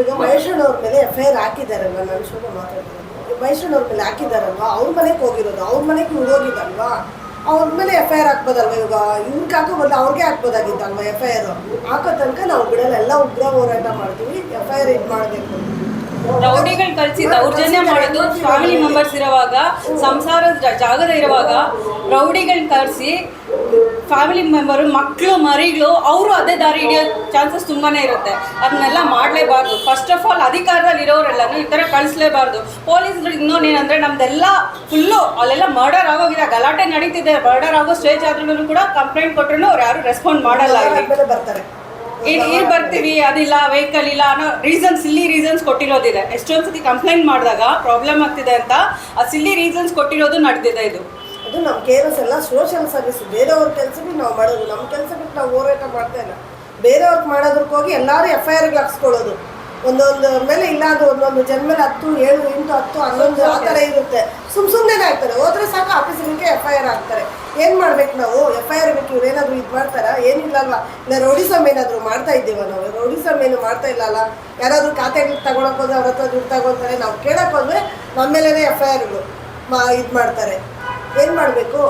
ಈಗ ಮಹೇಶಣ್ಣವ್ರ ಮೇಲೆ FIR ಹಾಕಿದ್ದಾರಲ್ವ, ನಾನು ಶೋಭ ಮಾತಾಡ್ತಿರೋದು. ಮಹೇಶಣ್ಣವ್ರ ಮೇಲೆ ಹಾಕಿದ್ದಾರಲ್ವ, ಅವ್ರ ಮನೆಗೆ ಹೋಗಿರೋದು, ಅವ್ರ ಮನೆಗೆ ಹೋಗಿದ್ದಲ್ವಾ, ಅವ್ರ ಮೇಲೆ FIR ಹಾಕ್ಬೋದಲ್ವ? ಇವಾಗ ಇವ್ರಿಗೆ ಹಾಕೋ ಬದಲು ಅವ್ರಿಗೆ ಹಾಕ್ಬೋದಾಗಿತ್ತಲ್ವ FIR? ಹಾಕೋ ತನಕ ನಾವು ಬಿಡಲ್ಲ, ಎಲ್ಲ ಉಗ್ರ ಹೋರಾಟ ಮಾಡ್ತೀವಿ. FIR ಇದು ಮಾಡಬೇಕು. ರೌಡಿಗಳು ಕಳಿಸಿ ದೌರ್ಜನ್ಯ ಮಾಡೋದು ಫ್ಯಾಮಿಲಿ ಮೆಂಬರ್ಸ್ ಇರುವಾಗ, ಸಂಸಾರದ ಜಾಗದ ಇರುವಾಗ ರೌಡಿಗಳನ್ನ ಕಳಿಸಿ ಫ್ಯಾಮಿಲಿ ಮೆಂಬರು, ಮಕ್ಕಳು ಮರಿಗಳು ಅವರು ಅದೇ ದಾರಿ ಹಿಡಿಯೋ ಚಾನ್ಸಸ್ ತುಂಬಾ ಇರುತ್ತೆ. ಅದನ್ನೆಲ್ಲ ಮಾಡಲೇಬಾರ್ದು. ಫಸ್ಟ್ ಆಫ್ ಆಲ್ ಅಧಿಕಾರದಲ್ಲಿ ಇರೋರೆಲ್ಲನೂ ಈ ಥರ ಕಳಿಸ್ಲೇಬಾರ್ದು. ಪೊಲೀಸ್ಗಳು ಇನ್ನೊಂದೇನಂದರೆ ನಮ್ದೆಲ್ಲ ಫುಲ್ಲು ಅಲ್ಲೆಲ್ಲ ಮರ್ಡರ್ ಆಗೋಗಿದೆ, ಗಲಾಟೆ ನಡೀತಿದೆ, ಮರ್ಡರ್ ಆಗೋ ಸ್ಟೇಜ್ ಆದ್ರೂ ಕೂಡ ಕಂಪ್ಲೇಂಟ್ ಕೊಟ್ಟರು ಅವ್ರು ಯಾರು ರೆಸ್ಪಾಂಡ್ ಮಾಡಲ್ಲ. ಬರ್ತಾರೆ, ಇಲ್ಲಿ ಬರ್ತೀವಿ, ಅದಿಲ್ಲ, ವೆಹಿಕಲ್ ಇಲ್ಲ ಅನ್ನೋ ಸಿಲ್ಲಿ ರೀಸನ್ಸ್ ಕೊಟ್ಟಿರೋದಿದೆ. ಎಷ್ಟೊಂದು ಸತಿ ಕಂಪ್ಲೇಂಟ್ ಮಾಡಿದಾಗ ಪ್ರಾಬ್ಲಮ್ ಆಗ್ತಿದೆ ಅಂತ ಆ ಸಿಲ್ಲಿ ರೀಸನ್ಸ್ ಕೊಟ್ಟಿರೋದು ನಡೆದಿದೆ. ಇದು ಅದು ನಮ್ಮ KRS ಎಲ್ಲ ಸೋಷಿಯಲ್ ಸರ್ವಿಸ್. ಬೇರೆಯವ್ರ ಕೆಲಸಕ್ಕೆ ನಾವು ಮಾಡೋದು, ನಮ್ಮ ಕೆಲಸಕ್ಕೆ ನಾವು ಹೋರಾಟ ಮಾಡ್ತಾ ಇಲ್ಲ. ಬೇರೆಯವ್ರಿಗೆ ಮಾಡೋದಕ್ಕೆ ಹೋಗಿ ಎಲ್ಲರೂ FIRಗೆ ಹಾಕ್ಸ್ಕೊಳ್ಳೋದು. ಒಂದೊಂದು ಮೇಲೆ ಇಲ್ಲ, ಅದು ಒಂದೊಂದು ಜನ ಮೇಲೆ 10, 7, 8, 10, 11 ಆ ಥರ ಇರುತ್ತೆ. ಸುಮ್ಮನೆ ಆಗ್ತಾರೆ, ಹೋದ್ರೆ ಸಾಕು ಆಫೀಸಿಗೆ FIR ಹಾಕ್ತಾರೆ. ಏನು ಮಾಡ್ಬೇಕು ನಾವು? FIR ಬೇಕು. ಇವ್ರು ಏನಾದರೂ ಇದು ಮಾಡ್ತಾರಾ? ಏನಿಲ್ಲಲ್ವಾ? ಇಲ್ಲ ರೌಡಿಸಮ್ ಏನಾದರೂ ಮಾಡ್ತಾ ಇದ್ದೀವ ನಾವು? ರೌಡಿಸಮ್ ಏನು ಮಾಡ್ತಾ ಇಲ್ಲಲ್ಲ. ಯಾರಾದರೂ ಖಾತೆಗೆ ತಗೊಳಕ್ಕೆ ಹೋದ್ರೆ ಅವ್ರ ಹತ್ರ ದುಡ್ಡು ತಗೊಳ್ತಾರೆ, ನಾವು ಕೇಳಕ್ಕೆ ಹೋದ್ರೆ ನಮ್ಮ ಮೇಲೇ FIRಗಳು ಇದು ಮಾಡ್ತಾರೆ. ಏನು ಮಾಡಬೇಕು?